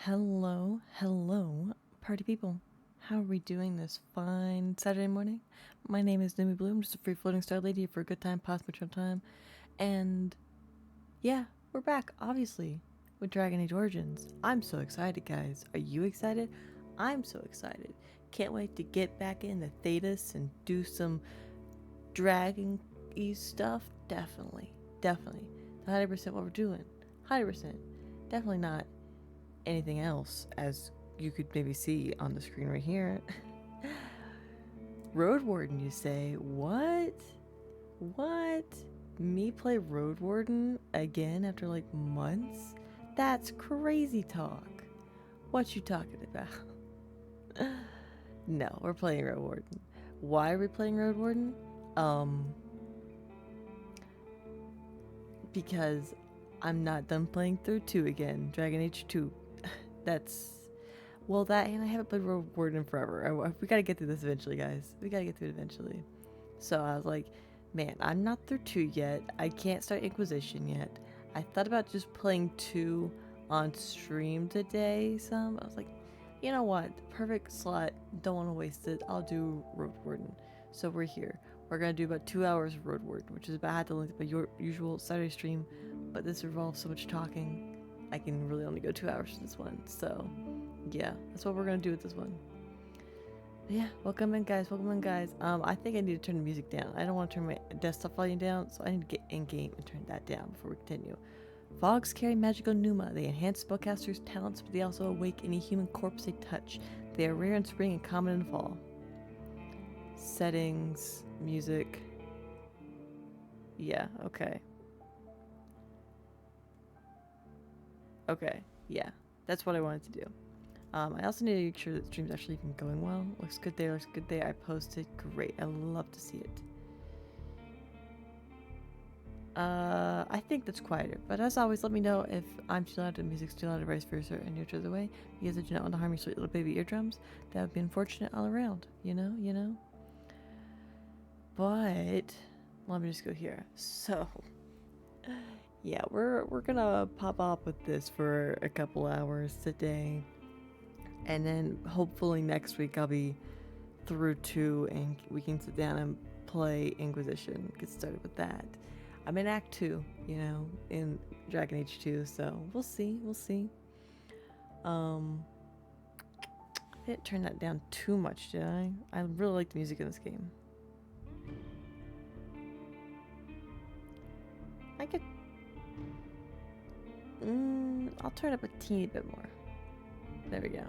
Hello, party people. How are we doing this fine Saturday morning? My name is Numi Bloom, just a free floating star lady for a good time, past much time. And yeah, we're back, obviously, with Dragon Age Origins. I'm so excited, guys. Are you excited? I'm so excited. Can't wait to get back in the Thetis and do some Dragon-y stuff. Definitely. 100% what we're doing. 100%. Definitely not anything else, as you could maybe see on the screen right here. Roadwarden, you say? What? What? Me play Roadwarden again after like months? That's crazy talk. What you talking about? No, we're playing Roadwarden. Why are we playing Roadwarden? Because I'm not done playing through 2 again. Dragon Age 2. That's well, that and I haven't played Roadwarden in forever. We gotta get through this eventually, guys. We gotta get through it eventually. So I was like, man, I'm not through 2 yet. I can't start Inquisition yet. I thought about just playing 2 on stream today. I was like, you know what? Perfect slot. Don't want to waste it. I'll do Roadwarden. So we're here. We're gonna do about 2 hours of Roadwarden, which is about half the length of my usual Saturday stream. But this involves so much talking. I can really only go 2 hours for this one. So yeah, that's what we're gonna do with this one. But yeah, welcome in, guys. I think I need to turn the music down. I don't want to turn my desktop volume down, so I need to get in game and turn that down before we continue. Fogs carry magical Numa. They enhance spellcasters' talents, but they also awake any human corpse they touch. They are rare in spring and common in fall. Settings, music. Yeah, okay. Okay, yeah, that's what I wanted to do. I also need to make sure that the stream's actually even going well. Looks good there. I posted. Great. I love to see it. I think that's quieter. But as always, let me know if I'm too loud and music's too loud or vice versa and you're to the way. Because I do not want to harm your sweet little baby eardrums. That would be unfortunate all around. You know? But let me just go here. So yeah, we're gonna pop up with this for a couple hours today. And then hopefully next week I'll be through 2 and we can sit down and play Inquisition. Get started with that. I'm in Act 2, in Dragon Age 2, so we'll see. I didn't turn that down too much, did I? I really like the music in this game. I could... I'll turn up a teeny bit more. There we go.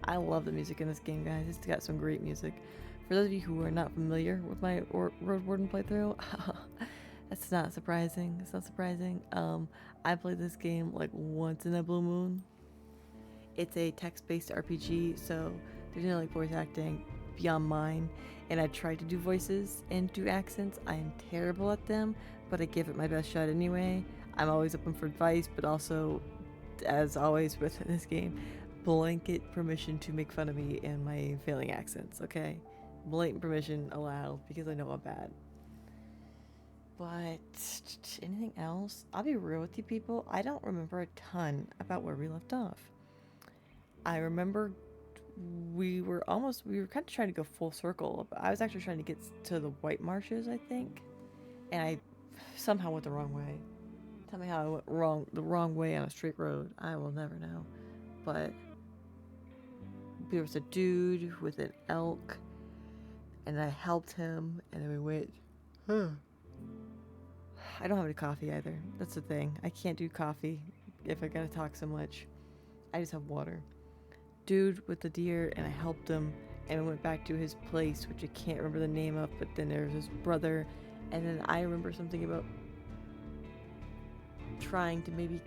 I love the music in this game, guys. It's got some great music. For those of you who are not familiar with my Roadwarden playthrough, that's not surprising. It's not surprising. I played this game like once in a blue moon. It's a text-based RPG, so there's no like voice acting beyond mine. And I tried to do voices and do accents. I am terrible at them, but I give it my best shot anyway. I'm always open for advice, but also, as always with this game, blanket permission to make fun of me and my failing accents, okay? Blatant permission allowed because I know I'm bad. But anything else? I'll be real with you people. I don't remember a ton about where we left off. I remember we were kind of trying to go full circle. I was actually trying to get to the White Marshes, I think. And I somehow went the wrong way. Tell me how I went the wrong way on a straight road. I will never know. But there was a dude with an elk, and I helped him, and then we went. I don't have any coffee either. That's the thing. I can't do coffee if I gotta talk so much. I just have water. Dude with the deer, and I helped him, and we went back to his place, which I can't remember the name of, but then there was his brother, and then I remember something about trying to maybe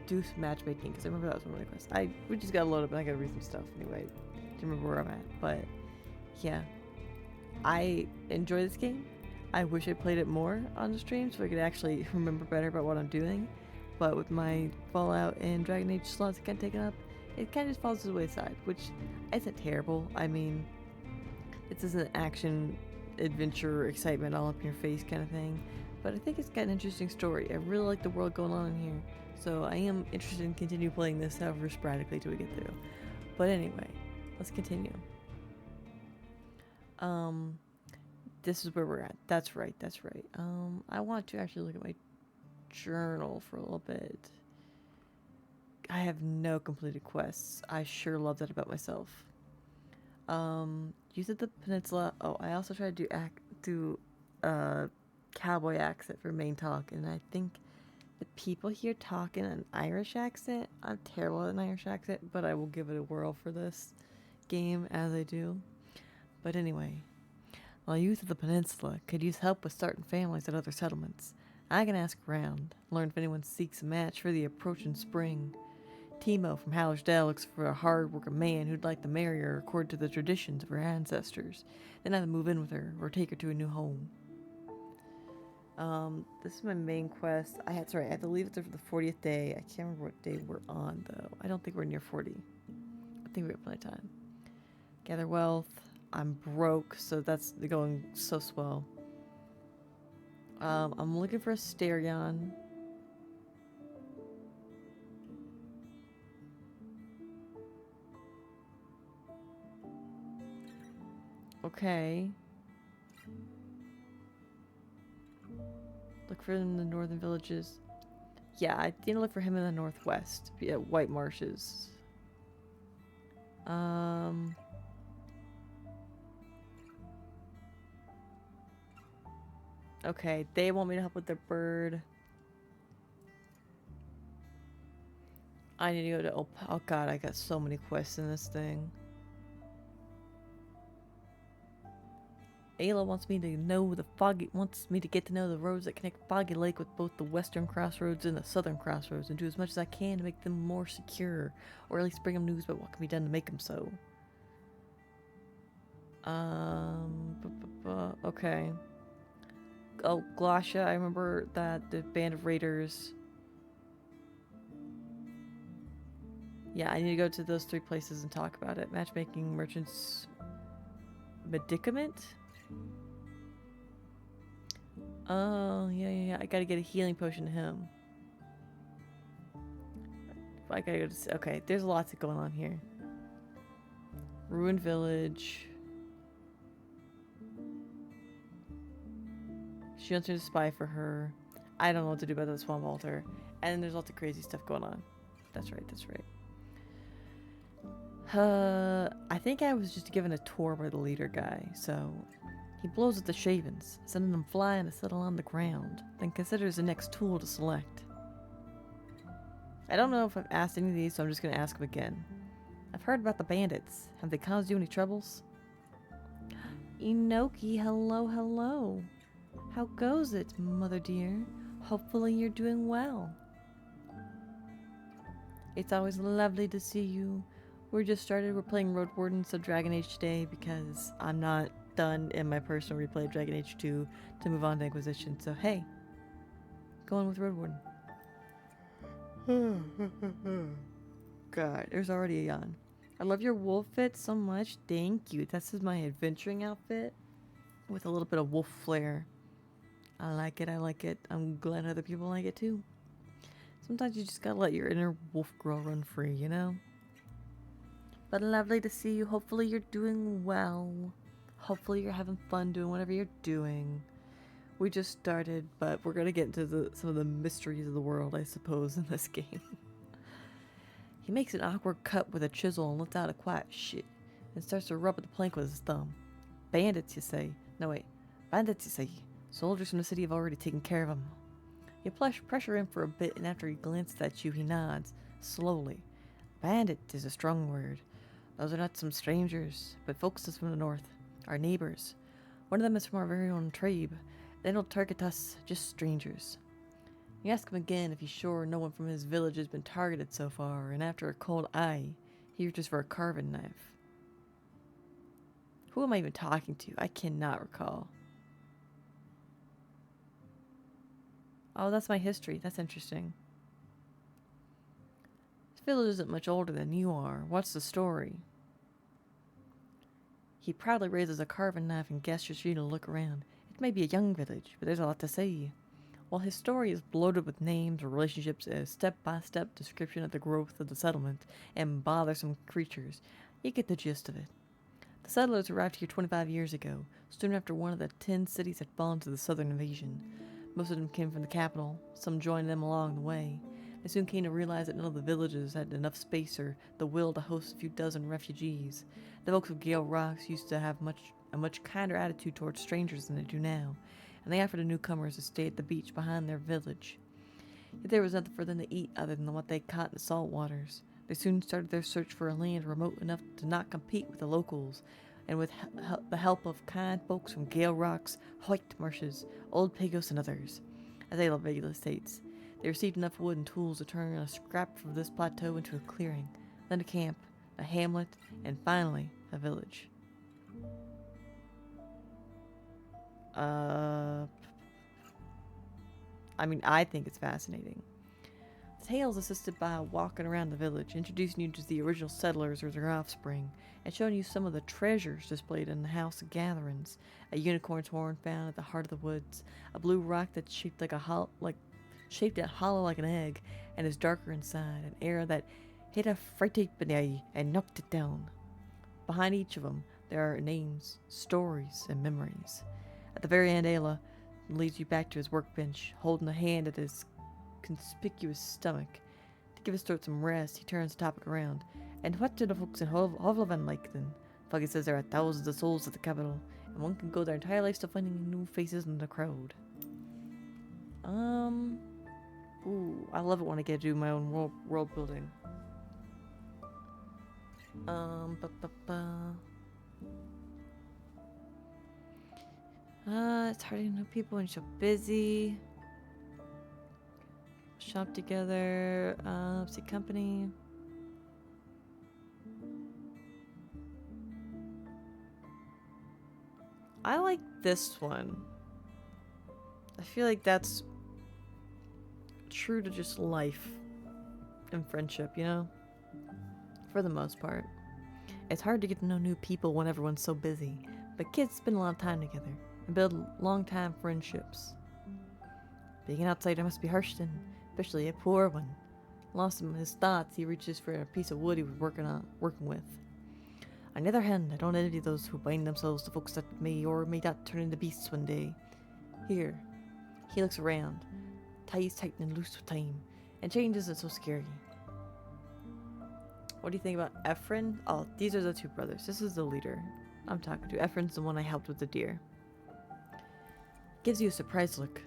do some matchmaking, because I remember that was one of my quests. We just gotta load up and I gotta read some stuff anyway to remember where I'm at. But yeah, I enjoy this game. I wish I played it more on the stream so I could actually remember better about what I'm doing. But with my Fallout and Dragon Age slots kind of taken up, it kind of just falls to the wayside, which isn't terrible. I mean, this is an action, adventure, excitement all up in your face kind of thing. But I think it's got an interesting story. I really like the world going on in here. So I am interested in continue playing this, however sporadically till we get through. But anyway, let's continue. This is where we're at. That's right, that's right. I want to actually look at my journal for a little bit. I have no completed quests. I sure love that about myself. Use of the peninsula. Oh, I also tried to do cowboy accent for main talk, and I think the people here talk in an Irish accent. I'm terrible at an Irish accent, but I will give it a whirl for this game as I do. But anyway, while youth of the peninsula could use help with starting families at other settlements, I can ask around, learn if anyone seeks a match for the approaching spring. Timo from Hallersdale looks for a hard-working man who'd like to marry her according to the traditions of her ancestors, then either move in with her or take her to a new home. This is my main quest. I had to leave it there for the 40th day. I can't remember what day we're on though. I don't think we're near 40. I think we have plenty of time. Gather wealth. I'm broke, so that's going so swell. I'm looking for a Stereon. Okay. Look for him in the northern villages. Yeah, I need to look for him in the northwest. Yeah, White Marshes. Okay, they want me to help with their bird. I need to go to... Oh god, I got so many quests in this thing. Ayla wants me to get to know the roads that connect Foggy Lake with both the western crossroads and the southern crossroads, and do as much as I can to make them more secure, or at least bring them news about what can be done to make them so. Okay. Oh, Glasha, I remember that the band of raiders. Yeah, I need to go to those 3 places and talk about it. Matchmaking, merchants, medicament? Oh, yeah. I gotta get a healing potion to him. I gotta go to... Okay, there's lots going on here. Ruined village. She wants me to spy for her. I don't know what to do about the swamp altar. And then there's lots of crazy stuff going on. That's right. I think I was just given a tour by the leader guy, so... He blows at the shavings, sending them flying to settle on the ground, then considers the next tool to select. I don't know if I've asked any of these, so I'm just going to ask him again. I've heard about the bandits. Have they caused you any troubles? Inoki, hello. How goes it, mother dear? Hopefully you're doing well. It's always lovely to see you. We're playing Roadwarden, so Dragon Age today, because I'm not done in my personal replay of Dragon Age 2 to move on to Inquisition. So hey, going with Roadwarden. God, there's already a yawn. I love your wolf fit so much. Thank you. This is my adventuring outfit with a little bit of wolf flair. I like it. I'm glad other people like it too. Sometimes you just gotta let your inner wolf girl run free, you know? But lovely to see you. Hopefully you're doing well. Hopefully you're having fun doing whatever you're doing. We just started, but we're gonna get into some of the mysteries of the world, I suppose, in this game. He makes an awkward cut with a chisel and lets out a quiet shit, and starts to rub at the plank with his thumb. Bandits, you say? No, wait. Bandits, you say? Soldiers from the city have already taken care of him. You pressure him for a bit, and after he glances at you, he nods, slowly. Bandit is a strong word. Those are not some strangers, but folks from the north. Our neighbors. One of them is from our very own tribe. They don't target us, just strangers. You ask him again if he's sure no one from his village has been targeted so far, and after a cold eye, he reaches for a carving knife. Who am I even talking to? I cannot recall. Oh, that's my history. That's interesting. This village isn't much older than you are. What's the story? He proudly raises a carving knife and gestures you to look around. It may be a young village, but there's a lot to see. While his story is bloated with names or relationships and a step-by-step description of the growth of the settlement and bothersome creatures, you get the gist of it. The settlers arrived here 25 years ago, soon after one of the 10 cities had fallen to the southern invasion. Most of them came from the capital, some joined them along the way. They soon came to realize that none of the villages had enough space or the will to host a few dozen refugees. The folks of Gale Rocks used to have a much kinder attitude towards strangers than they do now, and they offered the newcomers to stay at the beach behind their village. Yet there was nothing for them to eat other than what they caught in the salt waters. They soon started their search for a land remote enough to not compete with the locals, and with the help of kind folks from Gale Rocks, White Marshes, Old Pagos, and others, as they lovingly states, they received enough wood and tools to turn a scrap from this plateau into a clearing, then a camp, a hamlet, and finally a village. I think it's fascinating. The tale is assisted by walking around the village, introducing you to the original settlers or their offspring, and showing you some of the treasures displayed in the House of Gatherings. A unicorn's horn found at the heart of the woods, a blue rock that's shaped hollow like an egg, and is darker inside, an arrow that hit a frightened banana and knocked it down. Behind each of them, there are names, stories, and memories. At the very end, Ayla leads you back to his workbench, holding a hand at his conspicuous stomach. To give his throat some rest, he turns the topic around. And what do the folks in Hovlavan like then? Foggy says there are thousands of souls at the capital, and one can go their entire life still finding new faces in the crowd. I love it when I get to do my own world building. It's hard to know people when you're so busy. Shop together, see company. I like this one. I feel like that's true to just life and friendship, you know? For the most part. It's hard to get to know new people when everyone's so busy, but kids spend a lot of time together and build long-time friendships. Being an outsider must be harsh then, especially a poor one. Lost him in his thoughts, he reaches for a piece of wood he was working with. On the other hand, I don't envy those who bind themselves to folks that may or may not turn into beasts one day. Here, he looks around, ties tighten and loose with time, and change isn't so scary. What do you think about Ephraim? Oh, these are the two brothers. This is the leader I'm talking to. Ephraim's the one I helped with the deer. Gives you a surprised look.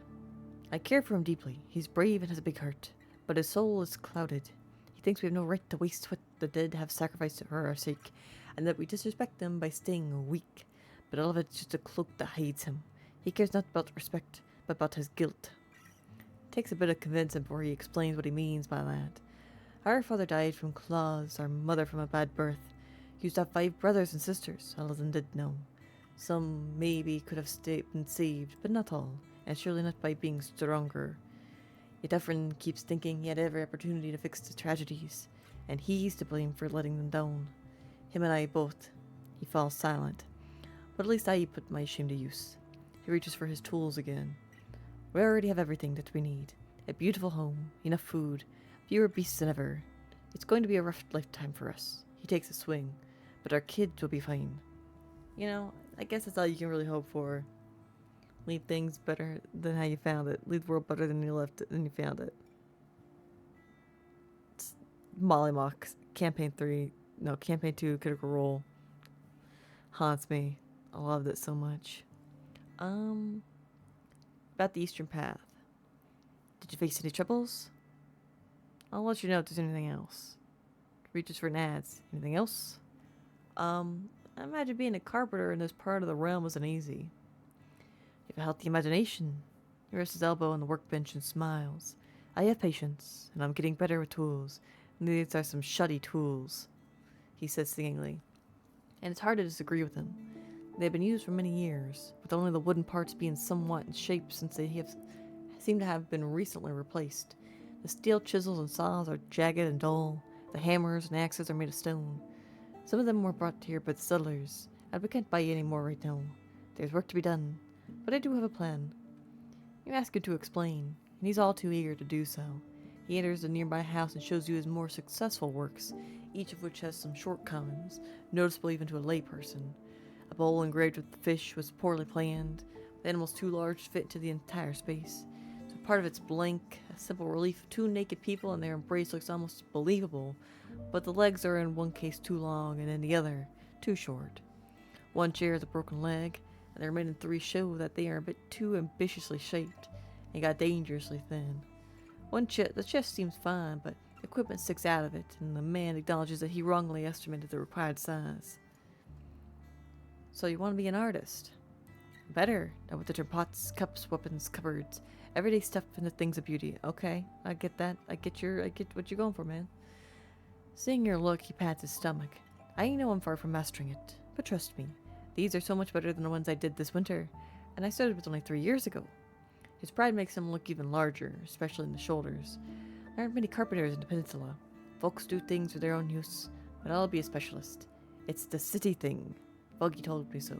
I care for him deeply. He's brave and has a big heart, but his soul is clouded. He thinks we have no right to waste what the dead have sacrificed for our sake, and that we disrespect them by staying weak. But all of it's just a cloak that hides him. He cares not about respect, but about his guilt. It takes a bit of convincing before he explains what he means by that. Our father died from claws, our mother from a bad birth. He used to have 5 brothers and sisters, all of them did know. Some maybe could have been saved, but not all, and surely not by being stronger. Yet Ephraim keeps thinking he had every opportunity to fix the tragedies, and he's to blame for letting them down. Him and I both. He falls silent. But at least I put my shame to use. He reaches for his tools again. We already have everything that we need. A beautiful home, enough food, fewer beasts than ever. It's going to be a rough lifetime for us. He takes a swing, but our kids will be fine. You know, I guess that's all you can really hope for. Leave things better than how you found it. Leave the world better than you left it, than you found it. It's Mollymock, Campaign 2, Critical Role. Haunts me. I loved it so much. About the Eastern Path. Did you face any troubles? I'll let you know if there's anything else. Reaches for nads. Anything else? I imagine being a carpenter in this part of the realm wasn't easy. You have a healthy imagination. He rests his elbow on the workbench and smiles. I have patience, and I'm getting better with tools. And these are some shoddy tools, he says singingly. And it's hard to disagree with him. They've been used for many years, with only the wooden parts being somewhat in shape since they seem to have been recently replaced. The steel chisels and saws are jagged and dull. The hammers and axes are made of stone. Some of them were brought here by the settlers, and we can't buy any more right now. There's work to be done, but I do have a plan. You ask him to explain, and he's all too eager to do so. He enters a nearby house and shows you his more successful works, each of which has some shortcomings, noticeable even to a layperson. A bowl engraved with fish was poorly planned, the animals too large to fit into the entire space. So part of it's blank, a simple relief of two naked people and their embrace looks almost believable, but the legs are in one case too long and in the other too short. One chair has a broken leg, and the remaining three show that they are a bit too ambitiously shaped and got dangerously thin. The chest seems fine, but equipment sticks out of it, and the man acknowledges that he wrongly estimated the required size. So you want to be an artist? Better. Know what to turn pots, cups, weapons, cupboards, everyday stuff into things of beauty. Okay, I get that. I get what you're going for, man. Seeing your look, he pats his stomach. I know I'm far from mastering it, but trust me, these are so much better than the ones I did this winter, and I started with only 3 years ago. His pride makes him look even larger, especially in the shoulders. There aren't many carpenters in the peninsula. Folks do things for their own use, but I'll be a specialist. It's the city thing. Buggy told me so.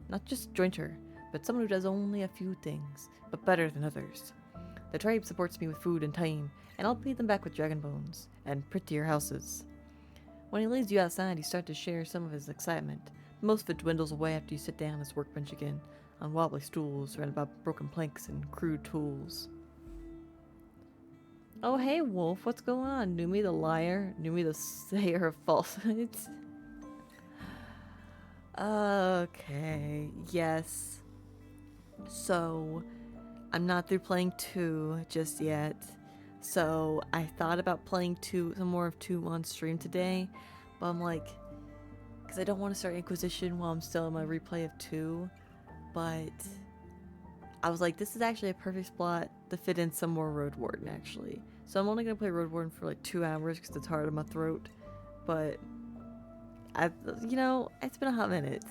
Not just jointer, but someone who does only a few things, but better than others. The tribe supports me with food and time, and I'll pay them back with dragon bones and prettier houses. When he leads you outside, you start to share some of his excitement. Most of it dwindles away after you sit down at his workbench again, on wobbly stools surrounded by broken planks and crude tools. Oh hey Wolf, what's going on? Numi the liar? Numi the sayer of falsehoods? Okay, yes. So, I'm not through playing 2 just yet. So, I thought about playing some more of 2 on stream today, but I'm like, because I don't want to start Inquisition while I'm still in my replay of 2, but I was like, this is actually a perfect spot to fit in some more Roadwarden, actually. So I'm only going to play Roadwarden for like 2 hours because it's hard on my throat, but it's been a hot minute.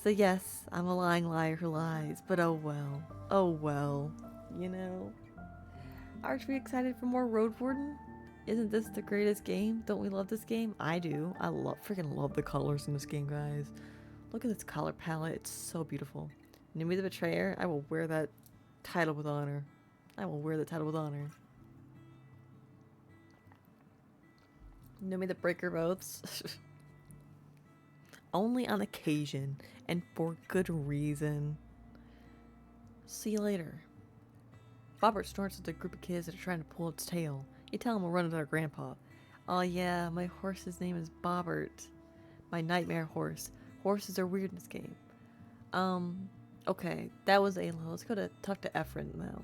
So yes, I'm a lying liar who lies, but oh well, Aren't we excited for more Roadwarden? Isn't this the greatest game? Don't we love this game? I do. I freaking love the colors in this game, guys. Look at this color palette. It's so beautiful. Numi the Betrayer. I will wear that title with honor. Numi the Breaker of Oaths. Only on occasion, and for good reason. See you later. Bobbert snorts at the group of kids that are trying to pull its tail. You tell him we'll run with our grandpa. Oh yeah, my horse's name is Bobbert. My nightmare horse. Horses are weird in this game. Okay, that was Ayla. Let's go to talk to Efren now.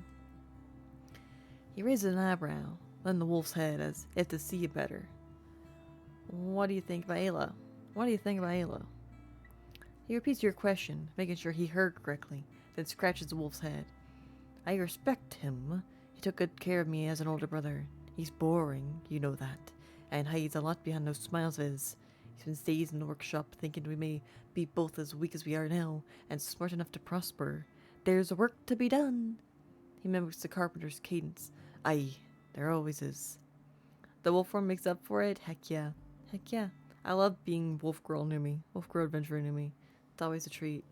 He raises an eyebrow, then the wolf's head as if to see you better. What do you think about Ayla? He repeats your question, making sure he heard correctly, then scratches the wolf's head. I respect him. He took good care of me as an older brother. He's boring, you know that, and hides a lot behind those smiles of his. He spends days in the workshop thinking we may be both as weak as we are now, and smart enough to prosper. There's work to be done. He mimics the carpenter's cadence. Aye, there always is. The wolf form makes up for it? Heck yeah. I love being Wolf Girl Adventurer Numi. It's always a treat.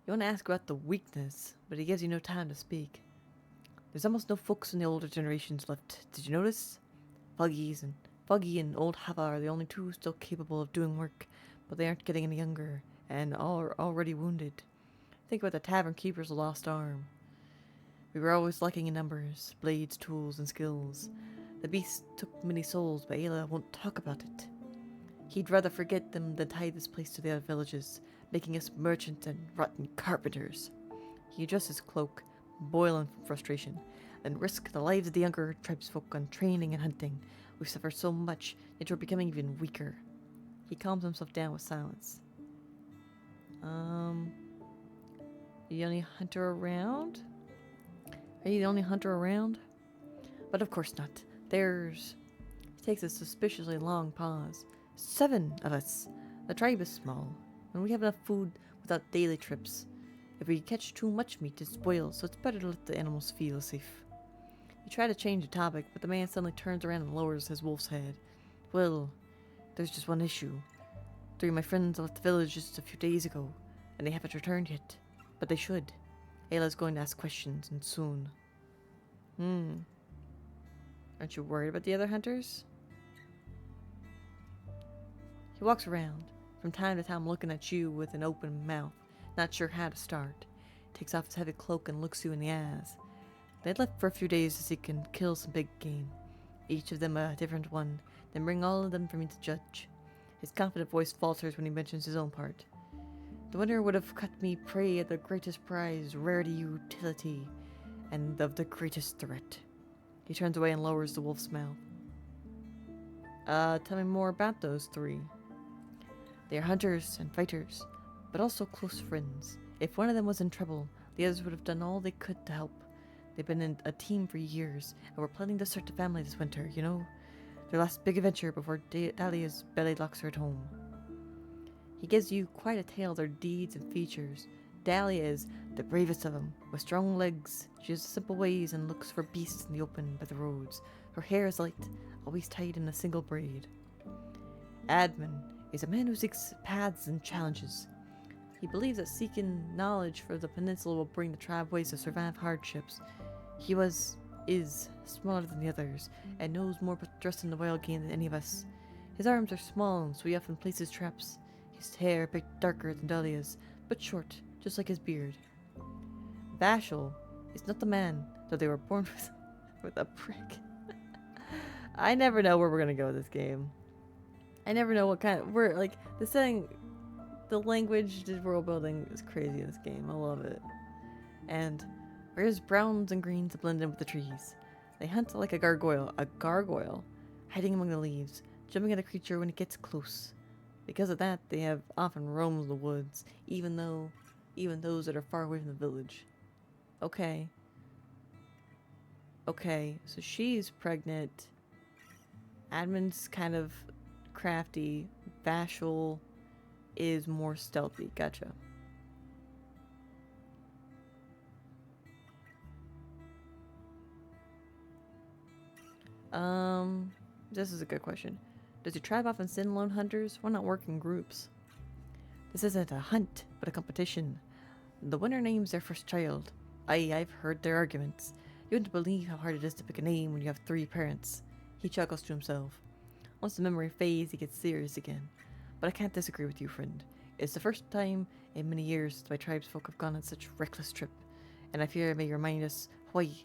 You want to ask about the weakness, but he gives you no time to speak. There's almost no folks in the older generations left. Did you notice? Foggy and old Hava are the only 2 still capable of doing work, but they aren't getting any younger, and all are already wounded. Think about the tavern keeper's lost arm. We were always lacking in numbers, blades, tools, and skills. The beast took many souls, but Ayla won't talk about it. He'd rather forget them than tie this place to the other villages, making us merchants and rotten carpenters. He adjusts his cloak, boiling from frustration, and risk the lives of the younger tribesfolk on training and hunting. We've suffered so much, yet we're becoming even weaker. He calms himself down with silence. The only hunter around? Are you the only hunter around? But of course not. He takes a suspiciously long pause. 7 of us. The tribe is small, and we have enough food without daily trips. If we catch too much meat, it spoils, so it's better to let the animals feel safe. You try to change the topic, but the man suddenly turns around and lowers his wolf's head. Well, there's just one issue. 3 of my friends left the village just a few days ago, and they haven't returned yet. But they should. Ayla's going to ask questions, and soon. Aren't you worried about the other hunters? He walks around, from time to time looking at you with an open mouth, not sure how to start. Takes off his heavy cloak and looks you in the eyes. They'd left for a few days to seek and kill some big game, each of them a different one, then bring all of them for me to judge. His confident voice falters when he mentions his own part. The winner would have cut me prey at the greatest prize, rarity, utility, and of the greatest threat. He turns away and lowers the wolf's mouth. Tell me more about those three. They are hunters and fighters, but also close friends. If one of them was in trouble, the others would have done all they could to help. They've been in a team for years, and were planning to start a family this winter, you know? Their last big adventure before Dahlia's belly locks her at home. He gives you quite a tale of their deeds and features. Dahlia is the bravest of them, with strong legs. She has simple ways and looks for beasts in the open by the roads. Her hair is light, always tied in a single braid. Admin is a man who seeks paths and challenges. He believes that seeking knowledge for the peninsula will bring the tribe ways to survive hardships. He is smaller than the others, and knows more about dressing the wild game than any of us. His arms are small, so he often places traps. His hair a bit darker than Dahlia's, but short, just like his beard. Vashel is not the man, though they were born with a prick. I never know where we're gonna go with this game. I never know what kind of... the setting... The language, the world building is crazy in this game. I love it. And there's browns and greens to blend in with the trees. They hunt like a gargoyle, hiding among the leaves, jumping at a creature when it gets close. Because of that, they have often roamed the woods, even those that are far away from the village. Okay, so she's pregnant. Admin's kind of crafty. Vashel is more stealthy. Gotcha. This is a good question. Does your tribe often send lone hunters? Why not work in groups? This isn't a hunt, but a competition. The winner names their first child. I've heard their arguments. You wouldn't believe how hard it is to pick a name when you have 3 parents. He chuckles to himself. Once the memory fades, he gets serious again. But I can't disagree with you, friend. It's the first time in many years that my tribesfolk have gone on such a reckless trip, and I fear it may remind us Hawaii,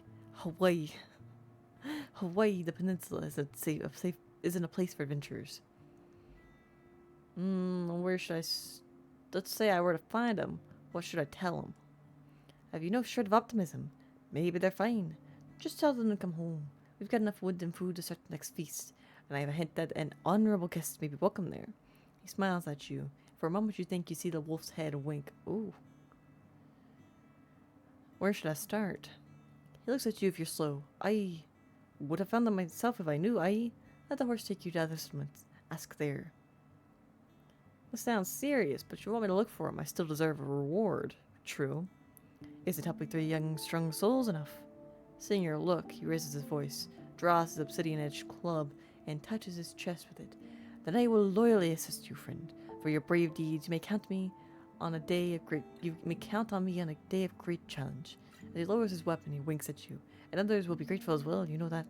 the peninsula, isn't a place for adventurers. Where should let's say I were to find them. What should I tell them? Have you no shred of optimism? Maybe they're fine. Just tell them to come home. We've got enough wood and food to start the next feast, and I have a hint that an honorable guest may be welcome there. He smiles at you. For a moment you think you see the wolf's head wink. Ooh. Where should I start? He looks at you if you're slow. I would have found them myself if I knew. Let the horse take you to other settlements. Ask there. This sounds serious, but you want me to look for him. I still deserve a reward. True. Is it helping 3 young, strong souls enough? Seeing your look, he raises his voice, draws his obsidian-edged club, and touches his chest with it. Then I will loyally assist you, friend. For your brave deeds, you may count on me on a day of great challenge. As he lowers his weapon, he winks at you. And others will be grateful as well, you know that.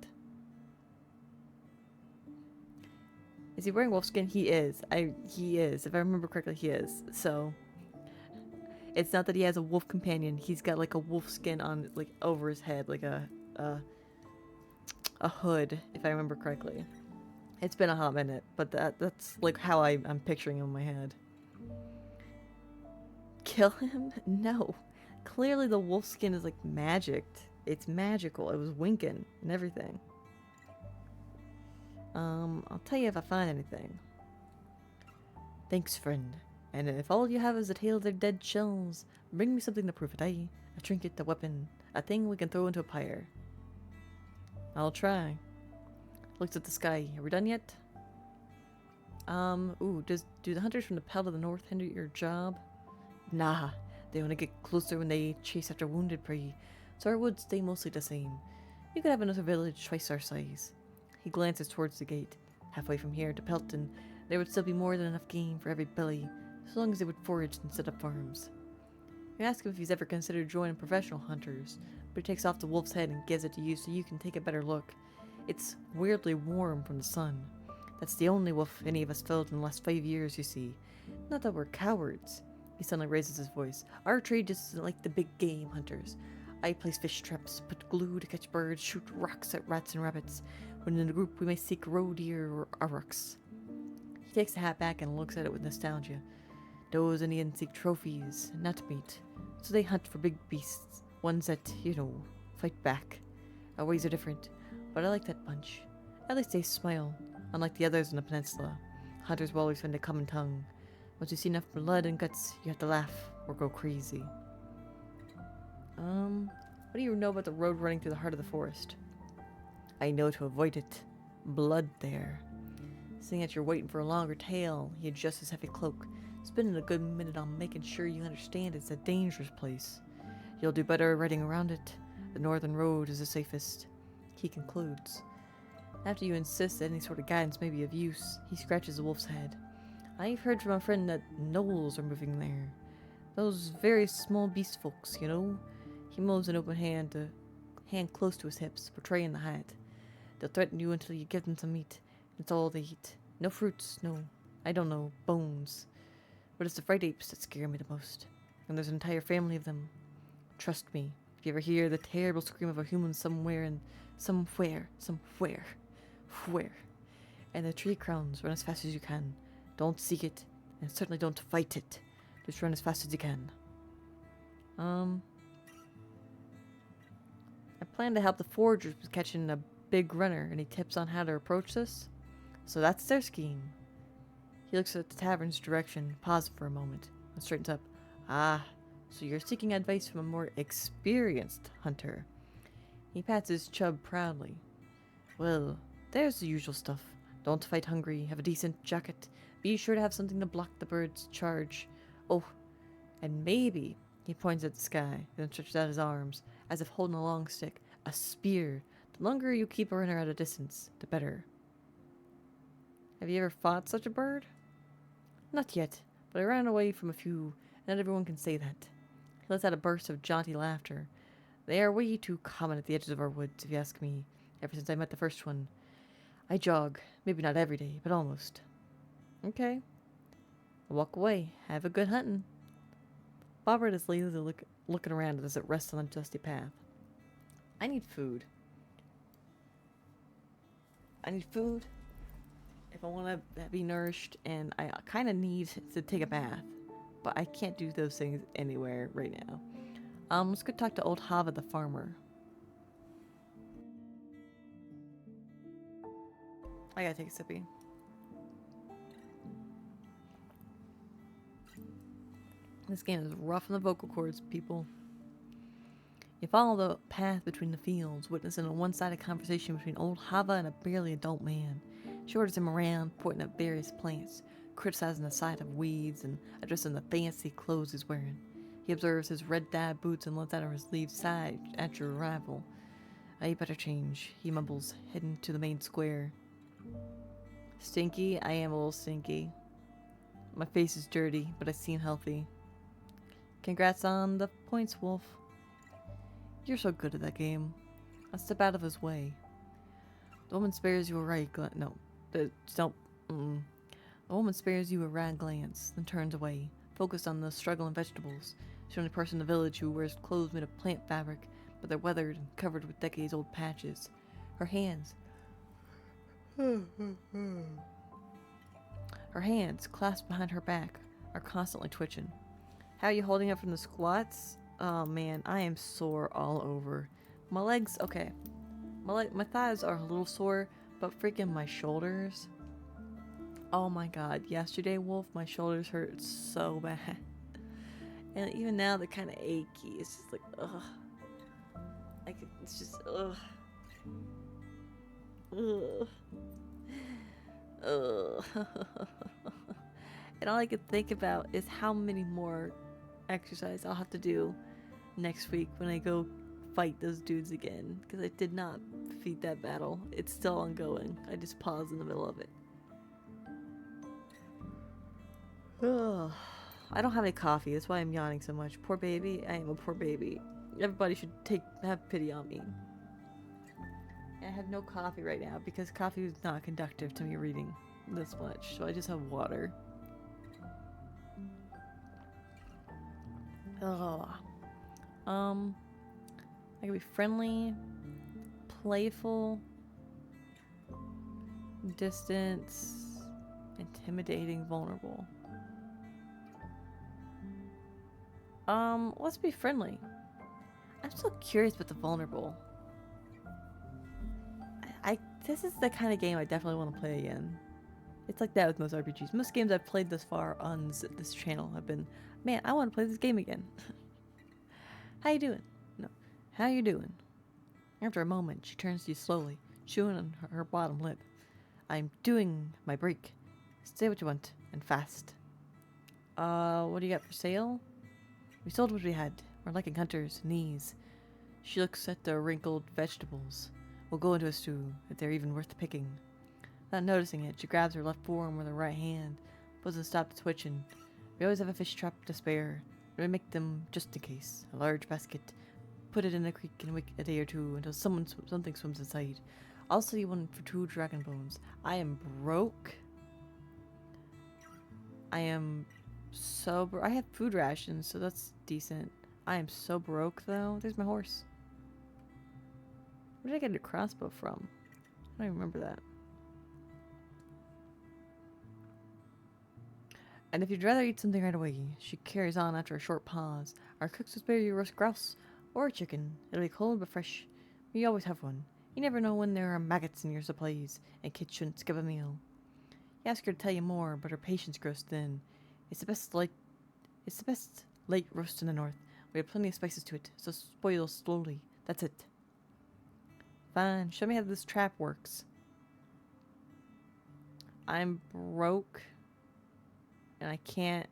Is he wearing wolfskin? He is. He is. If I remember correctly, he is. So it's not that he has a wolf companion. He's got like a wolf skin on, like, over his head, like a hood, if I remember correctly. It's been a hot minute, but that's like how I'm picturing him in my head. Kill him? No. Clearly the wolf skin is like magicked. It's magical. It was winking and everything. I'll tell you if I find anything. Thanks, friend. And if all you have is a tale of their dead shells, bring me something to prove it. A trinket, a weapon, a thing we can throw into a pyre. I'll try. Looks at the sky. Are we done yet? Do the hunters from the Pell of the North hinder your job? Nah, they only get closer when they chase after wounded prey, so our woods stay mostly the same. You could have another village twice our size. He glances towards the gate. Halfway from here to Pelton, there would still be more than enough game for every belly, so long as they would forage and set up farms. You ask him if he's ever considered joining professional hunters, but he takes off the wolf's head and gives it to you so you can take a better look. It's weirdly warm from the sun. That's the only wolf any of us felled in the last 5 years, you see. Not that we're cowards. He suddenly raises his voice. Our trade just isn't like the big game hunters. I place fish traps, put glue to catch birds, shoot rocks at rats and rabbits. When in a group we may seek roe deer or aurochs. He takes the hat back and looks at it with nostalgia. Those Indians seek trophies, not meat. So they hunt for big beasts, ones that, fight back. Our ways are different, but I like that bunch. At least they smile, unlike the others on the peninsula. Hunters will always find a common tongue. Once you see enough blood and guts, you have to laugh or go crazy. What do you know about the road running through the heart of the forest? I know to avoid it. Blood there. Seeing that you're waiting for a longer tail, he adjusts his heavy cloak, spending a good minute on making sure you understand it's a dangerous place. You'll do better riding around it. The northern road is the safest. He concludes. After you insist that any sort of guidance may be of use, he scratches the wolf's head. I've heard from a friend that gnolls are moving there. Those very small beast folks, He moves an open hand close to his hips, portraying the height. They'll threaten you until you give them some meat. It's all they eat. No fruits, no, I don't know, bones. But it's the fright apes that scare me the most. And there's an entire family of them. Trust me, if you ever hear the terrible scream of a human somewhere, and the tree crowns, run as fast as you can. Don't seek it, and certainly don't fight it. Just run as fast as you can. I plan to help the foragers with catching a big runner. Any tips on how to approach this? So that's their scheme. He looks at the tavern's direction, pauses for a moment, and straightens up. Ah, so you're seeking advice from a more experienced hunter. He pats his chub proudly. Well, there's the usual stuff. Don't fight hungry, have a decent jacket, be sure to have something to block the bird's charge. Oh, and maybe, he points at the sky, then stretches out his arms, as if holding a long stick, a spear. The longer you keep a runner at a distance, the better. Have you ever fought such a bird? Not yet, but I ran away from a few, and not everyone can say that. He lets out a burst of jaunty laughter. They are way too common at the edges of our woods, if you ask me, ever since I met the first one. I jog, maybe not every day, but almost. Okay. I'll walk away. Have a good hunting. Bobbert is lazily looking around as it rests on the dusty path. I need food. If I want to be nourished, and I kind of need to take a bath, but I can't do those things anywhere right now. Let's go talk to old Hava the farmer. I gotta take a sippy. This game is rough on the vocal cords, people. You follow the path between the fields, witnessing a one-sided conversation between old Hava and a barely adult man. She orders him around, pointing at various plants, criticizing the sight of weeds and addressing the fancy clothes he's wearing. He observes his red-dyed boots and lets out of his leave sigh at your arrival. I better change, he mumbles, heading to the main square. Stinky? I am a little stinky. My face is dirty, but I seem healthy. Congrats on the points, Wolf. You're so good at that game. I'll step out of his way. The woman spares you a right glance. No, don't. The woman spares you a wry glance, then turns away, focused on the struggling vegetables. She's the only person in the village who wears clothes made of plant fabric, but they're weathered and covered with decades-old patches. Her hands, clasped behind her back, are constantly twitching. How are you holding up from the squats? Oh man, I am sore all over. My legs, okay. My thighs are a little sore, but freaking my shoulders. Oh my god, yesterday, Wolf, my shoulders hurt so bad. And even now, they're kind of achy. It's just like, ugh. Like, it's just, ugh. Ugh. Ugh. And all I could think about is how many more exercise I'll have to do next week when I go fight those dudes again, because I did not defeat that battle. It's still ongoing. I just paused in the middle of it. Ugh. I don't have any coffee. That's why I'm yawning so much. Poor baby. I am a poor baby. Everybody should have pity on me. I have no coffee right now because coffee is not conductive to me reading this much. So I just have water. Oh. I can be friendly, playful, distance, intimidating, vulnerable. Let's be friendly. I'm so curious about the vulnerable. This is the kind of game I definitely want to play again. It's like that with most RPGs. Most games I've played thus far on this channel have been, man, I want to play this game again. How you doing? No. How you doing? After a moment, she turns to you slowly, chewing on her bottom lip. I'm doing my break. Say what you want, and fast. What do you got for sale? We sold what we had. We're like hunters, knees. She looks at the wrinkled vegetables. We'll go into a stew, if they're even worth picking. Not noticing it, she grabs her left forearm with her right hand, but doesn't stop twitching. We always have a fish trap to spare. We make them just in case. A large basket. Put it in a creek and wait a day or two until something swims inside. I'll sell you one for 2 dragon bones. I am broke. I am so I have food rations, so that's decent. I am so broke though. There's my horse. Where did I get a crossbow from? I don't even remember that. And if you'd rather eat something right away, she carries on after a short pause. Our cooks will spare you roast grouse or a chicken. It'll be cold but fresh. We always have one. You never know when there are maggots in your supplies, and kids shouldn't skip a meal. You ask her to tell you more, but her patience grows thin. It's the best late roast in the north. We have plenty of spices to it, so spoil slowly. That's it. Fine, show me how this trap works. I'm broke. And I can't.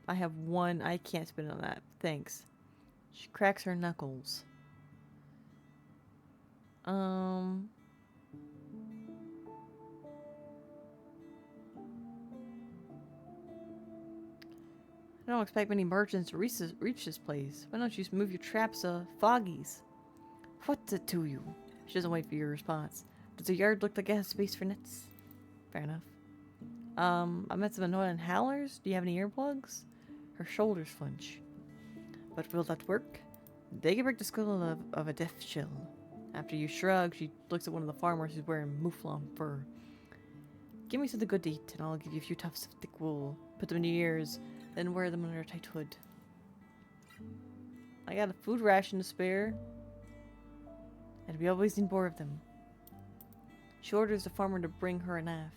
I have one. I can't spend on that. Thanks. She cracks her knuckles. I don't expect many merchants to reach this place. Why don't you just move your traps, foggies? What's it to you? She doesn't wait for your response. Does the yard look like it has space for nets? Fair enough. I met some annoying howlers. Do you have any earplugs? Her shoulders flinch. But will that work? They can break the skull of a death chill. After you shrug, she looks at one of the farmers who's wearing mouflon fur. Give me something good to eat, and I'll give you a few tufts of thick wool. Put them in your ears, then wear them under a tight hood. I got a food ration to spare. And we always need more of them. She orders the farmer to bring her a knife.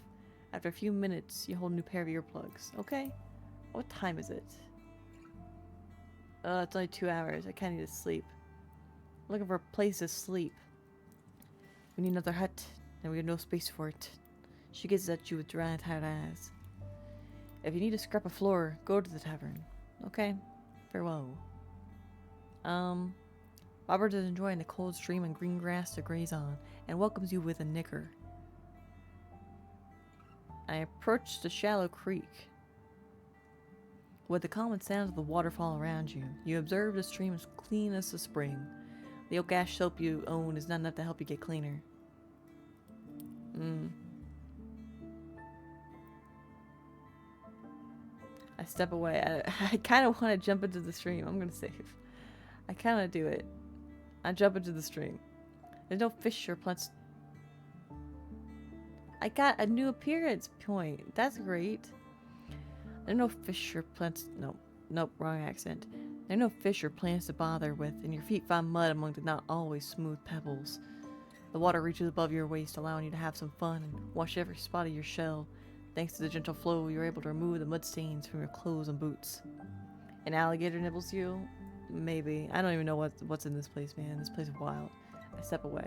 After a few minutes, you hold a new pair of earplugs. Okay. What time is it? It's only 2 hours. I kinda need to sleep. I'm looking for a place to sleep. We need another hut, and we have no space for it. She gazes at you with dry, tired eyes. If you need to scrap a floor, go to the tavern. Okay. Farewell. Robert is enjoying the cold stream and green grass to graze on, and welcomes you with a nicker. I approach the shallow creek. With the common sounds of the waterfall around you, you observe the stream as clean as the spring. The oak ash soap you own is not enough to help you get cleaner. I step away. I kind of want to jump into the stream. I'm going to save. I kind of do it. I jump into the stream. There's no fish or plants. I got a new appearance point. That's great. There's no fish or plants. Nope, wrong accent. There are no fish or plants to bother with, and your feet find mud among the not always smooth pebbles. The water reaches above your waist, allowing you to have some fun and wash every spot of your shell. Thanks to the gentle flow, you're able to remove the mud stains from your clothes and boots. An alligator nibbles you? Maybe. I don't even know what's in this place, man. This place is wild. I step away.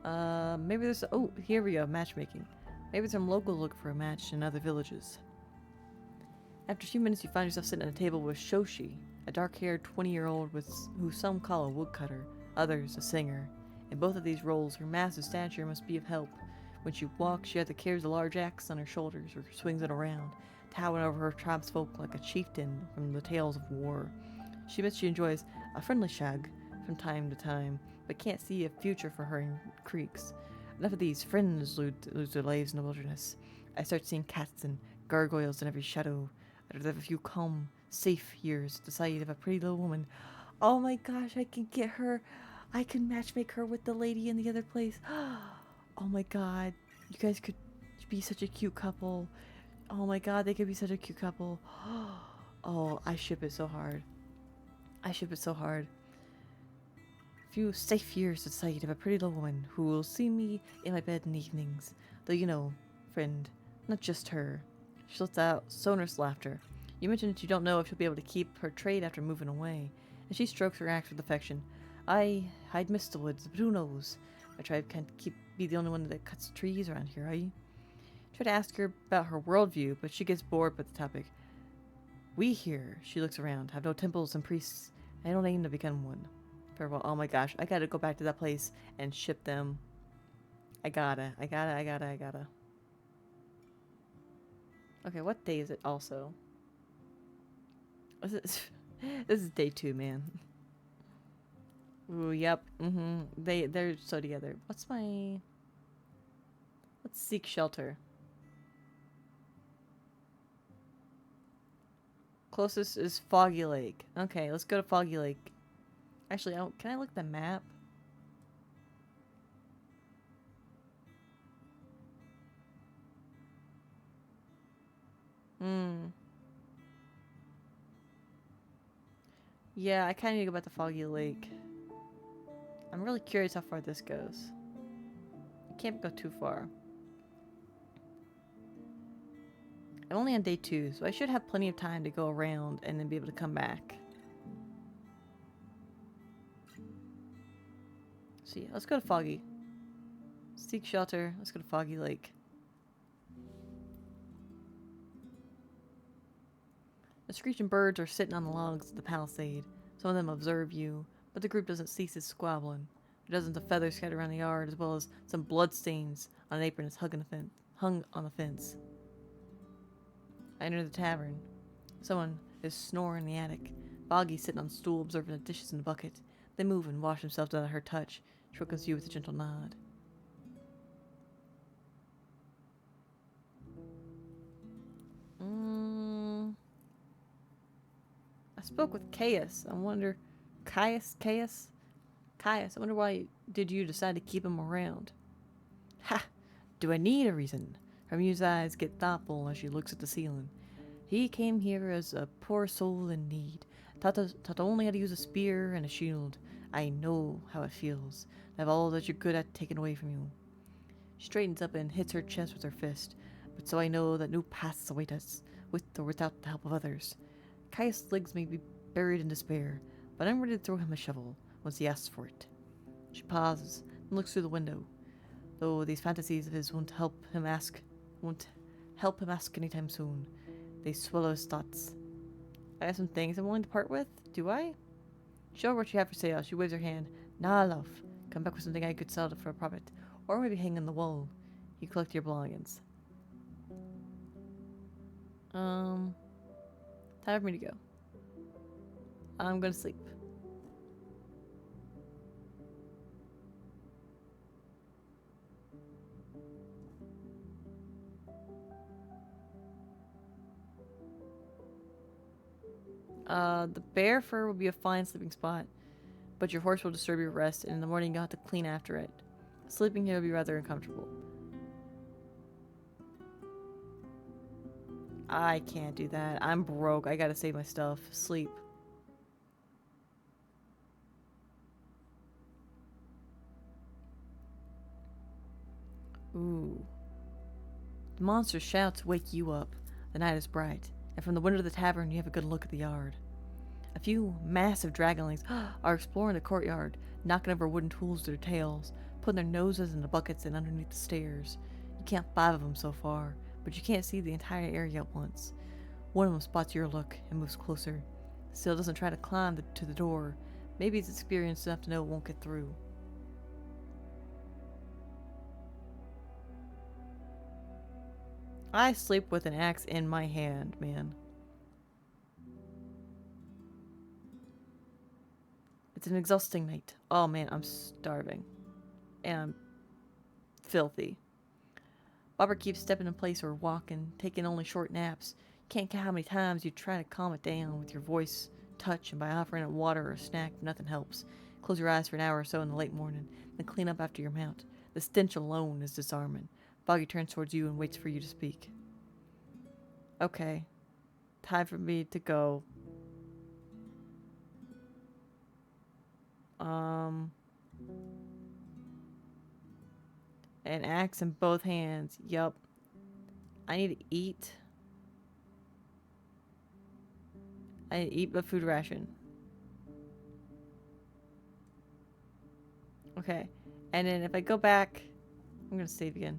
Maybe there's... Oh, here we go. Matchmaking. Maybe some locals look for a match in other villages. After a few minutes, you find yourself sitting at a table with Shoshi, a dark-haired 20-year-old who some call a woodcutter, others a singer. In both of these roles, her massive stature must be of help. When she walks, she either carries a large axe on her shoulders or swings it around, towering over her tribesfolk like a chieftain from the tales of war. She admits she enjoys a friendly shag from time to time, but can't see a future for her in creeks. Enough of these friends lose their lives in the wilderness. I start seeing cats and gargoyles in every shadow. I'd rather have a few calm, safe years at the sight of a pretty little woman. Oh my gosh, I can get her. I can matchmake her with the lady in the other place. Oh my god, you guys could be such a cute couple. Oh my god, they could be such a cute couple. Oh, I ship it so hard. I ship it so hard. Few safe years at sight of a pretty little woman who will see me in my bed in the evenings. Though you know, friend, not just her. She lets out sonorous laughter. You mentioned that you don't know if she'll be able to keep her trade after moving away, and she strokes her axe with affection. I'd miss the woods, but who knows? My tribe can't be the only one that cuts trees around here, are you? Try to ask her about her worldview, but she gets bored with the topic. We here, she looks around, have no temples and priests. I don't aim to become one. Farewell. Oh my gosh, I gotta go back to that place and ship them. I gotta. Okay, what day is it also? This is day 2, man. Ooh, yep. They're so together. Let's seek shelter. Closest is Foggy Lake. Okay, let's go to Foggy Lake. Actually, can I look at the map? Yeah, I kind of need to go back to Foggy Lake. I'm really curious how far this goes. I can't go too far. I'm only on day 2, so I should have plenty of time to go around and then be able to come back. So yeah, let's go to Foggy. Seek shelter. Let's go to Foggy Lake. The screeching birds are sitting on the logs of the palisade. Some of them observe you, but the group doesn't cease its squabbling. Dozens of feathers scattered around the yard, as well as some bloodstains on an apron that's hung on the fence. I enter the tavern. Someone is snoring in the attic. Foggy's sitting on a stool observing the dishes in the bucket. They move and wash themselves out of her touch. She welcomes you with a gentle nod. I spoke with Caius. I wonder... Caius? Caius, I wonder why did you decide to keep him around? Ha! Do I need a reason? Hermia's eyes get thoughtful as she looks at the ceiling. He came here as a poor soul in need. Taught only how to use a spear and a shield. I know how it feels to have all that you're good at taken away from you. She straightens up and hits her chest with her fist. But so I know that new paths await us, with or without the help of others. Caius' legs may be buried in despair, but I'm ready to throw him a shovel once he asks for it. She pauses and looks through the window. Though these fantasies of his won't help him ask anytime soon. They swallow his thoughts. I have some things I'm willing to part with, do I? Show her what you have for sale. She waves her hand. Nah, love. Come back with something I could sell for a profit. Or maybe hang on the wall. You collect your belongings. Time for me to go. I'm gonna sleep. The bear fur will be a fine sleeping spot, but your horse will disturb your rest, and in the morning you'll have to clean after it. Sleeping here will be rather uncomfortable. I can't do that. I'm broke. I gotta save my stuff. Sleep. Ooh. The monster's shouts wake you up. The night is bright, and from the window of the tavern you have a good look at the yard. A few massive dragonlings are exploring the courtyard, knocking over wooden tools with their tails, putting their noses in the buckets and underneath the stairs. You count 5 of them so far, but you can't see the entire area at once. One of them spots your look and moves closer. Still doesn't try to climb to the door. Maybe it's experienced enough to know it won't get through. I sleep with an axe in my hand, man. It's an exhausting night. Oh man, I'm starving. And I'm filthy. Bobber keeps stepping in place or walking, taking only short naps. Can't count how many times you try to calm it down with your voice, touch, and by offering it water or a snack, but nothing helps. Close your eyes for an hour or so in the late morning, then clean up after your mount. The stench alone is disarming. Boggy turns towards you and waits for you to speak. Okay, time for me to go. Um, an axe in both hands. Yup. I need to eat. I need to eat my food ration. Okay. And then if I go back, I'm gonna save again.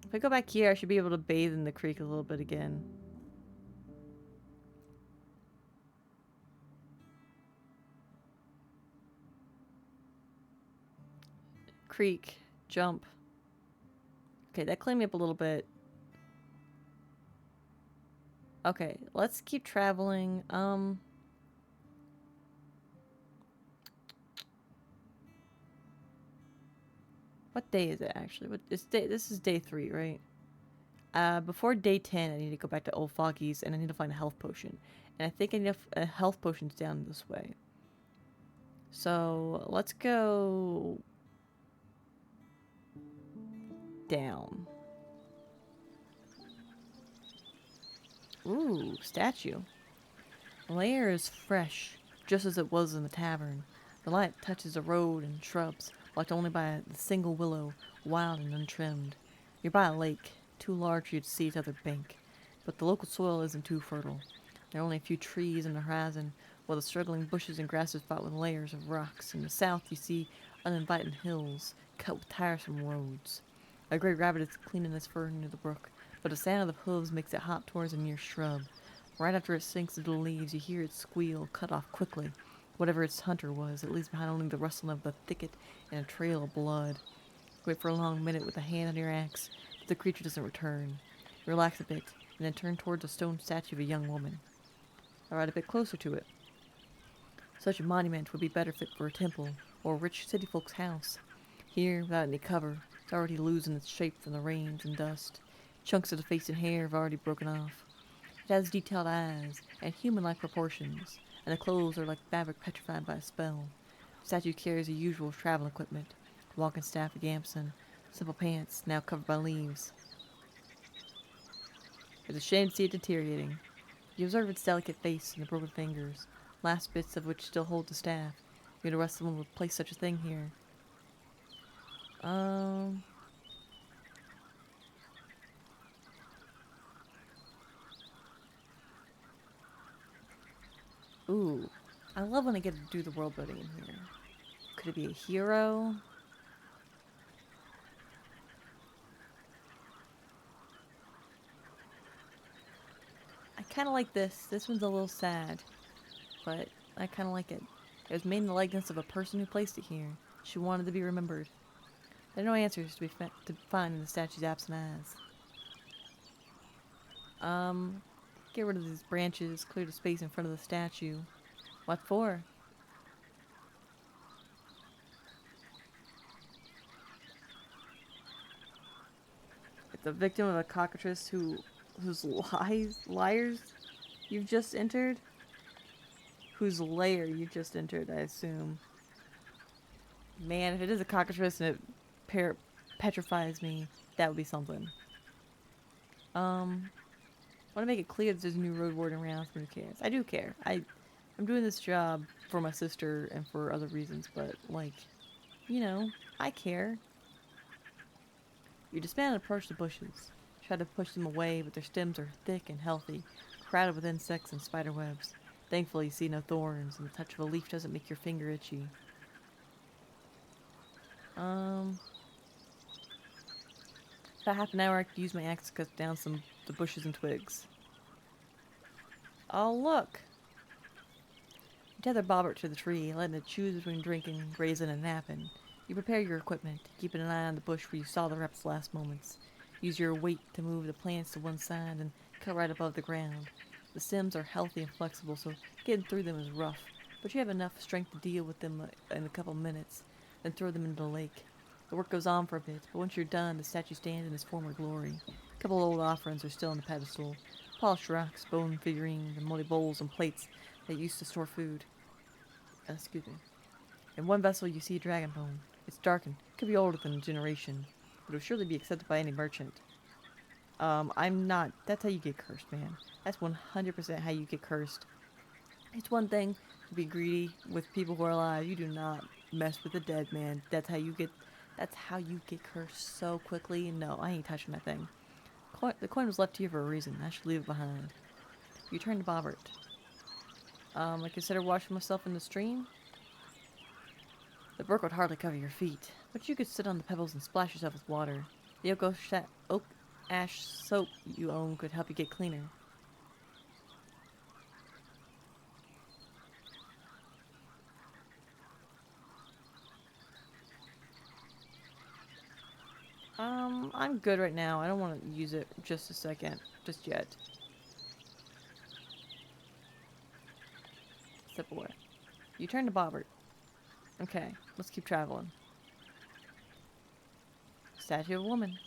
If I go back here, I should be able to bathe in the creek a little bit again. Creek, jump. Okay, that cleaned me up a little bit. Okay, let's keep traveling. What day is it actually? This is day 3, right? Before day 10, I need to go back to Old Foggy's and I need to find a health potion. And I think I need a health potions down this way. So, let's go down. Ooh, statue. The air is fresh, just as it was in the tavern. The light touches the road and shrubs, blocked only by the single willow, wild and untrimmed. You're by a lake, too large for you to see its other bank, but the local soil isn't too fertile. There are only a few trees in the horizon, while the struggling bushes and grasses fought with layers of rocks. In the south, you see uninviting hills, cut with tiresome roads. A gray rabbit is cleaning his fur near the brook, but the sound of hooves makes it hop towards a near shrub. Right after it sinks into the leaves, you hear it squeal, cut off quickly. Whatever its hunter was, it leaves behind only the rustling of the thicket and a trail of blood. You wait for a long minute with a hand on your axe, but the creature doesn't return. You relax a bit, and then turn towards a stone statue of a young woman. I ride a bit closer to it. Such a monument would be better fit for a temple, or a rich city folk's house. Here, without any cover, it's already losing its shape from the rains and dust. Chunks of the face and hair have already broken off. It has detailed eyes and human-like proportions, and the clothes are like fabric petrified by a spell. The statue carries the usual travel equipment, a walking staff, a gamson, simple pants, now covered by leaves. It's a shame to see it deteriorating. You observe its delicate face and the broken fingers, last bits of which still hold the staff. You'd arrest someone would place such a thing here. Ooh. I love when I get to do the world building in here. Could it be a hero? I kind of like this. This one's a little sad, but I kind of like it. It was made in the likeness of a person who placed it here. She wanted to be remembered. There are no answers to to find in the statue's absent eyes. Get rid of these branches, clear the space in front of the statue. What for? It's a victim of a cockatrice whose liars you've just entered? Whose lair you just entered, I assume. Man, if it is a cockatrice and it petrifies me, that would be something. I want to make it clear that there's a new Roadwarden around for who cares. I do care. I'm doing this job for my sister and for other reasons, but, like, you know, I care. You dismount and approach the bushes. Try to push them away, but their stems are thick and healthy, crowded with insects and spider webs. Thankfully, you see no thorns, and the touch of a leaf doesn't make your finger itchy. About half an hour, I could use my axe to cut down the bushes and twigs. Oh, look! You tether Bobbert to the tree, letting it choose between drinking, grazing, and napping. You prepare your equipment, keeping an eye on the bush where you saw the rep's last moments. Use your weight to move the plants to one side and cut right above the ground. The stems are healthy and flexible, so getting through them is rough, but you have enough strength to deal with them in a couple minutes, then throw them into the lake. The work goes on for a bit, but once you're done, the statue stands in its former glory. A couple old offerings are still on the pedestal, polished rocks, bone figurines, and moldy bowls and plates that used to store food. Excuse me. In one vessel you see a dragon bone. It's darkened, could be older than a generation, but it would surely be accepted by any merchant. I'm not. That's how you get cursed, man. That's 100% how you get cursed. It's one thing to be greedy with people who are alive. You do not mess with the dead, man. That's how you get. That's how you get cursed so quickly. No, I ain't touching that thing. The coin was left here for a reason. I should leave it behind. You turn to Bobbert. I consider washing myself in the stream. The brook would hardly cover your feet, but you could sit on the pebbles and splash yourself with water. The oak ash soap you own could help you get cleaner. I'm good right now. I don't want to use it just a second, just yet. Step away. You turn to Bobbert. Okay, let's keep traveling. Statue of a woman.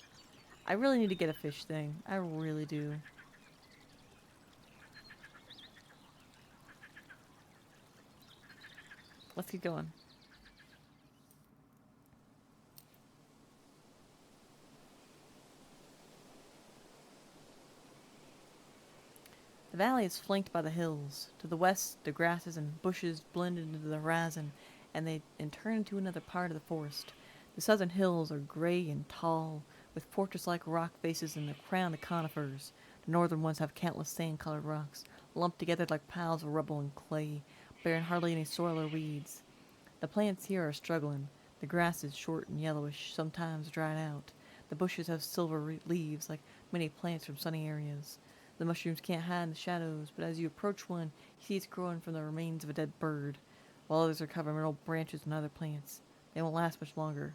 I really need to get a fish thing. I really do. Let's keep going. The valley is flanked by the hills. To the west, the grasses and bushes blend into the horizon, and turn into another part of the forest. The southern hills are gray and tall, with fortress-like rock faces and a crown of conifers. The northern ones have countless sand-colored rocks, lumped together like piles of rubble and clay, bearing hardly any soil or weeds. The plants here are struggling. The grass is short and yellowish, sometimes dried out. The bushes have silver leaves, like many plants from sunny areas. The mushrooms can't hide in the shadows, but as you approach one, you see it's growing from the remains of a dead bird, while others are covered in old branches and other plants. They won't last much longer.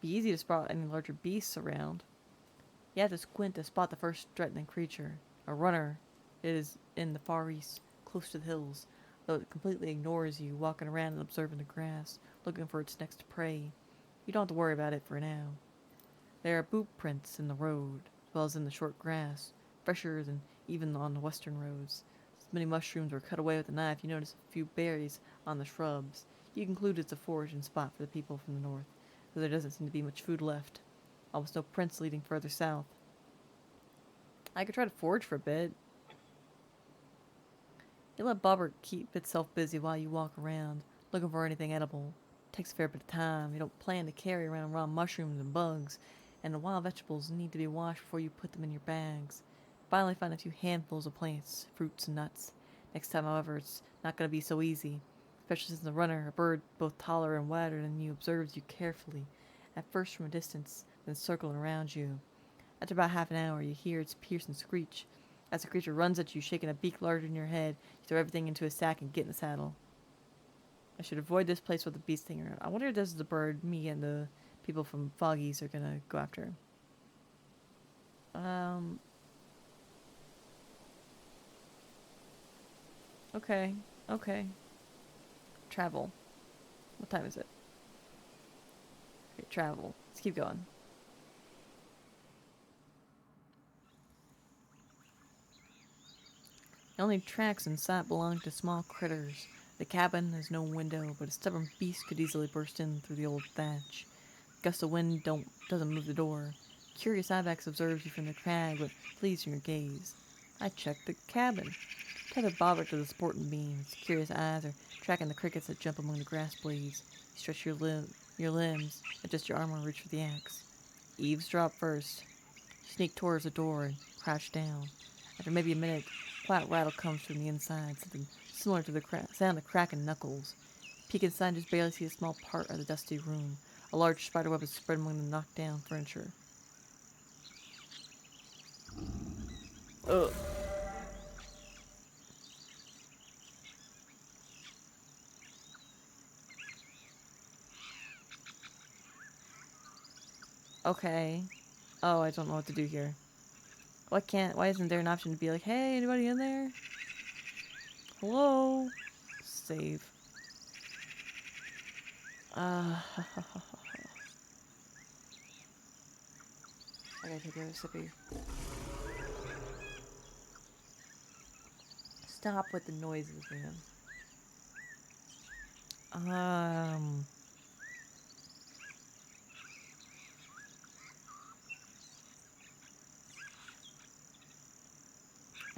Be easy to spot any larger beasts around. You have to squint to spot the first threatening creature. A runner. It is in the far east, close to the hills, though it completely ignores you, walking around and observing the grass, looking for its next prey. You don't have to worry about it for now. There are boot prints in the road, as well as in the short grass, fresher than even on the western roads. As many mushrooms were cut away with a knife, you notice a few berries on the shrubs. You conclude it's a foraging spot for the people from the north, though there doesn't seem to be much food left. Almost no prints leading further south. I could try to forage for a bit. You let Bobbert keep itself busy while you walk around, looking for anything edible. It takes a fair bit of time. You don't plan to carry around raw mushrooms and bugs, and the wild vegetables need to be washed before you put them in your bags. Finally find a few handfuls of plants, fruits, and nuts. Next time, however, it's not going to be so easy, especially since the runner, a bird both taller and wider than you, observes you carefully, at first from a distance, then circling around you. After about half an hour, you hear its piercing screech. As the creature runs at you, shaking a beak larger than your head, you throw everything into a sack and get in the saddle. I should avoid this place with the beast thing around. I wonder if this is the bird me and the people from Foggies are gonna go after. Um. Okay. Okay. Travel. What time is it? Okay, travel. Let's keep going. The only tracks in sight belong to small critters. The cabin has no window, but a stubborn beast could easily burst in through the old thatch. A gust of wind doesn't move the door. Curious ibex observes you from the crag, but flees from your gaze. I check the cabin. Tether Bobbert to the sporting beams. Curious eyes are tracking the crickets that jump among the grass blades. You stretch your limbs, adjust your arm and reach for the axe. Eavesdrop first. You sneak towards the door and crouch down. After maybe a minute, a quiet rattle comes from the inside, something similar to the sound of cracking knuckles. Peek inside and just barely see a small part of the dusty room. A large spiderweb is spread among the knocked down furniture. Ugh. Okay. Oh, I don't know what to do here. Why isn't there an option to be like, hey, anybody in there? Hello? Save. I gotta take another sippy. Stop with the noises, man.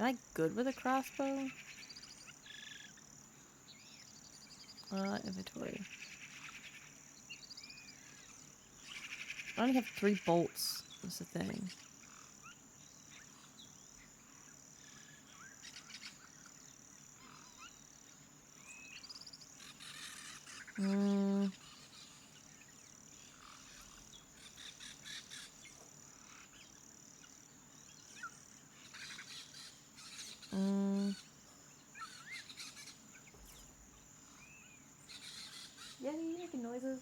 Am I good with a crossbow? Inventory. I only have 3 bolts. That's the thing. Mm. Mm. Yeah, you making noises?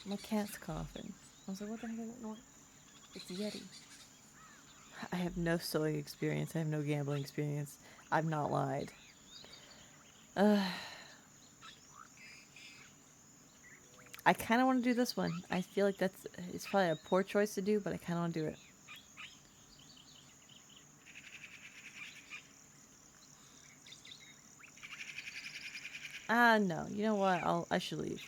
My cat's coughing. I was like, what the heck is that noise? It's a Yeti. I have no sewing experience. I have no gambling experience. I've not lied. I kind of want to do this one. I feel like it's probably a poor choice to do, but I kind of want to do it. No. You know what? I should leave.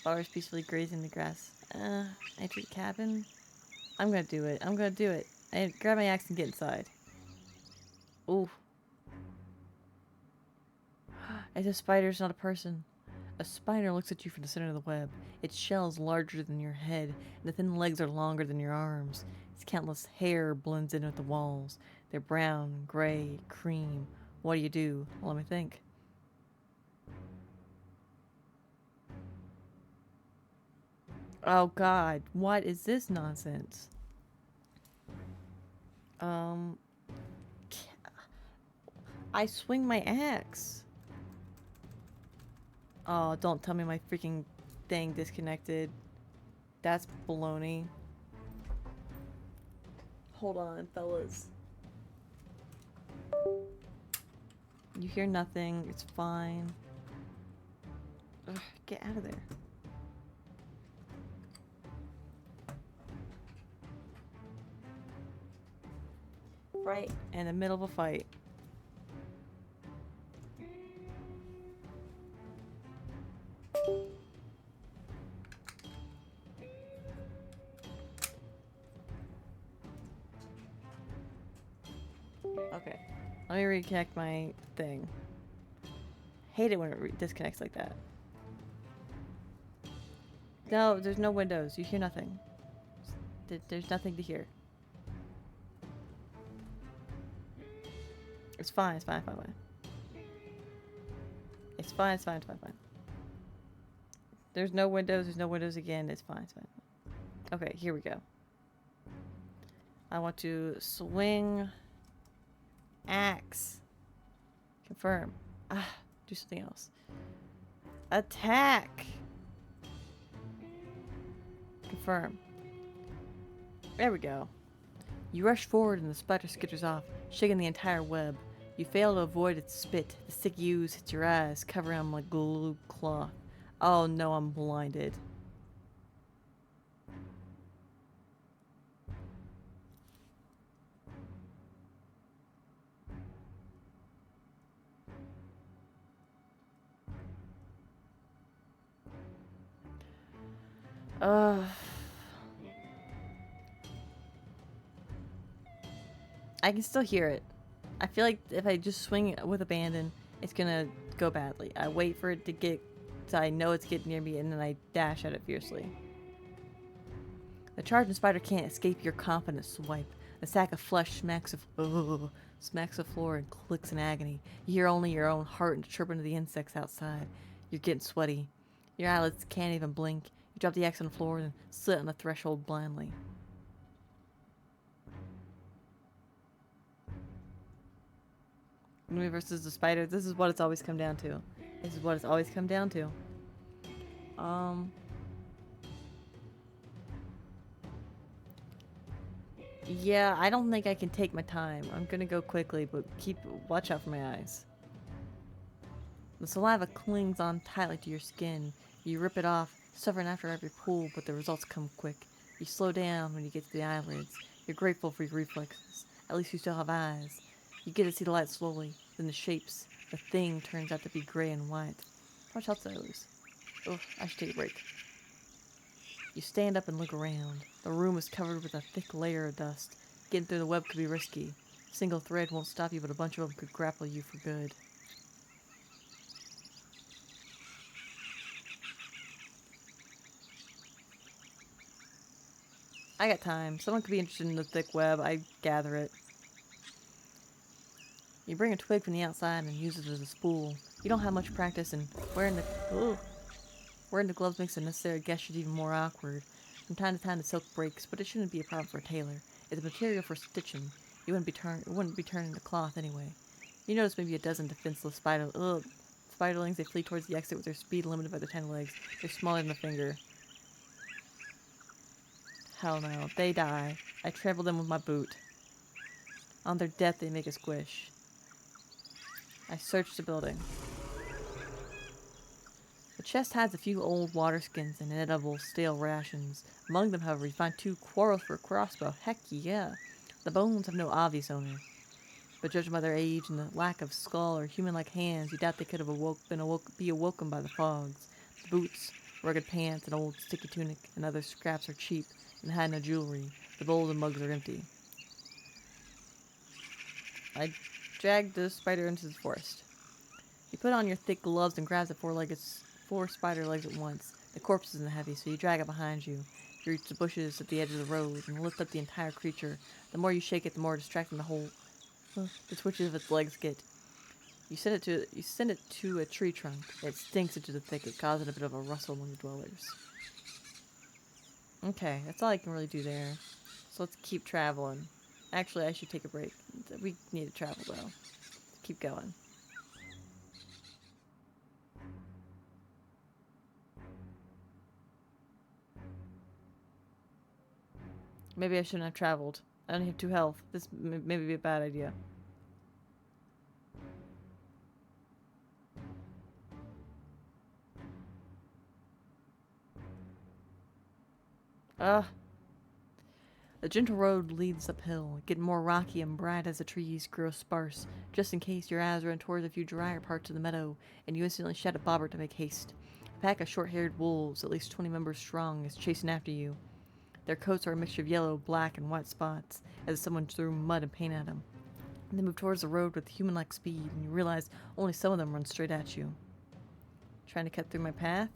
Flowers peacefully grazing the grass. Enter the cabin. I'm gonna do it. I'm gonna do it. I grab my axe and get inside. Ooh. It's a spider, it's not a person. A spider looks at you from the center of the web. Its shell is larger than your head, and the thin legs are longer than your arms. Its countless hair blends in with the walls. They're brown, gray, cream. What do? Well, let me think. Oh god, what is this nonsense? Um, I swing my axe. Oh, don't tell me my freaking thing disconnected. That's baloney. Hold on, fellas. You hear nothing. It's fine. Ugh, get out of there. Right in the middle of a fight. Okay. Let me reconnect my thing. Hate it when it disconnects like that. No, there's no windows. You hear nothing. There's nothing to hear. It's fine. It's fine. It's fine. It's fine. There's no windows. There's no windows again. It's fine. Okay, here we go. I want to swing axe. Confirm. Do something else. Attack. Confirm. There we go. You rush forward and the spider skitters off, shaking the entire web. You fail to avoid its spit. The sticky ooze hits your eyes, covering them like glue cloth. Oh no, I'm blinded. I can still hear it. I feel like if I just swing it with abandon, it's gonna go badly. I wait for it to get, so I know it's getting near me, and then I dash at it fiercely. The charging spider can't escape your confident swipe. The sack of flesh smacks the floor and clicks in agony. You hear only your own heart and the chirping of the insects outside. You're getting sweaty. Your eyelids can't even blink. You drop the axe on the floor and sit on the threshold blindly. Numi versus the spider. This is what it's always come down to. This is what it's always come down to. Um, yeah, I don't think I can take my time. I'm gonna go quickly, but watch out for my eyes. The saliva clings on tightly to your skin. You rip it off, suffering after every pull, but the results come quick. You slow down when you get to the eyelids. You're grateful for your reflexes. At least you still have eyes. You get to see the light slowly, then the shapes. The thing turns out to be gray and white. How much health did I lose? Oh, I should take a break. You stand up and look around. The room is covered with a thick layer of dust. Getting through the web could be risky. A single thread won't stop you, but a bunch of them could grapple you for good. I got time. Someone could be interested in the thick web. I gather it. You bring a twig from the outside and use it as a spool. You don't have much practice, and wearing the gloves makes the necessary gestures even more awkward. From time to time, the silk breaks, but it shouldn't be a problem for a tailor. It's a material for stitching. It wouldn't be turned into cloth anyway. You notice maybe a dozen defenseless spiderlings. They flee towards the exit with their speed limited by their 10 legs. They're smaller than a finger. Hell no. They die. I trample them with my boot. On their death, they make a squish. I search the building. The chest hides a few old water skins and inedible stale rations. Among them, however, you find 2 quarrels for a crossbow. Heck yeah. The bones have no obvious owner, but judging by their age and the lack of skull or human-like hands, you doubt they could have be awoken by the fogs. The boots, rugged pants, an old sticky tunic, and other scraps are cheap and had no jewelry. The bowls and mugs are empty. I dragged the spider into the forest. You put on your thick gloves and grab the 4 spider legs at once. The corpse isn't heavy, so you drag it behind you. You reach the bushes at the edge of the road and lift up the entire creature. The more you shake it, the more distracting the twitches of its legs get. You send it to a tree trunk. It stinks into the thicket, causing a bit of a rustle among the dwellers. Okay, that's all I can really do there. So let's keep traveling. Actually, I should take a break. We need to travel though. Keep going. Maybe I shouldn't have traveled. I only have 2 health. This may be a bad idea. Ugh. The gentle road leads uphill, getting more rocky and bright as the trees grow sparse. Just in case, your eyes run towards a few drier parts of the meadow, and you instantly shout at Bobbert to make haste. A pack of short-haired wolves, at least 20 members strong, is chasing after you. Their coats are a mixture of yellow, black, and white spots, as if someone threw mud and paint at them. They move towards the road with human-like speed, and you realize only some of them run straight at you. Trying to cut through my path?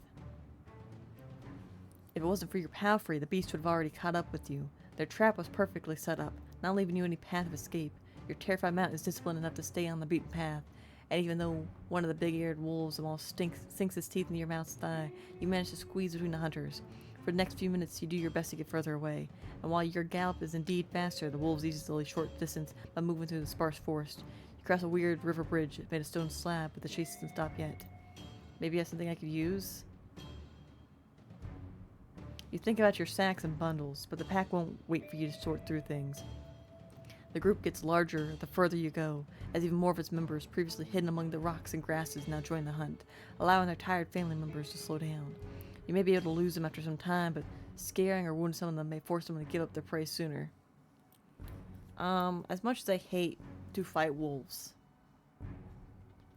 If it wasn't for your palfrey, the beast would have already caught up with you. Their trap was perfectly set up, not leaving you any path of escape. Your terrified mount is disciplined enough to stay on the beaten path, and even though one of the big-eared wolves almost sinks his teeth into your mount's thigh, you manage to squeeze between the hunters. For the next few minutes, you do your best to get further away, and while your gallop is indeed faster, the wolves easily short distance by moving through the sparse forest. You cross a weird river bridge made of stone slab, but the chase doesn't stop yet. Maybe you have something I could use? You think about your sacks and bundles, but the pack won't wait for you to sort through things. The group gets larger the further you go, as even more of its members, previously hidden among the rocks and grasses, now join the hunt, allowing their tired family members to slow down. You may be able to lose them after some time, but scaring or wounding some of them may force them to give up their prey sooner. As much as I hate to fight wolves,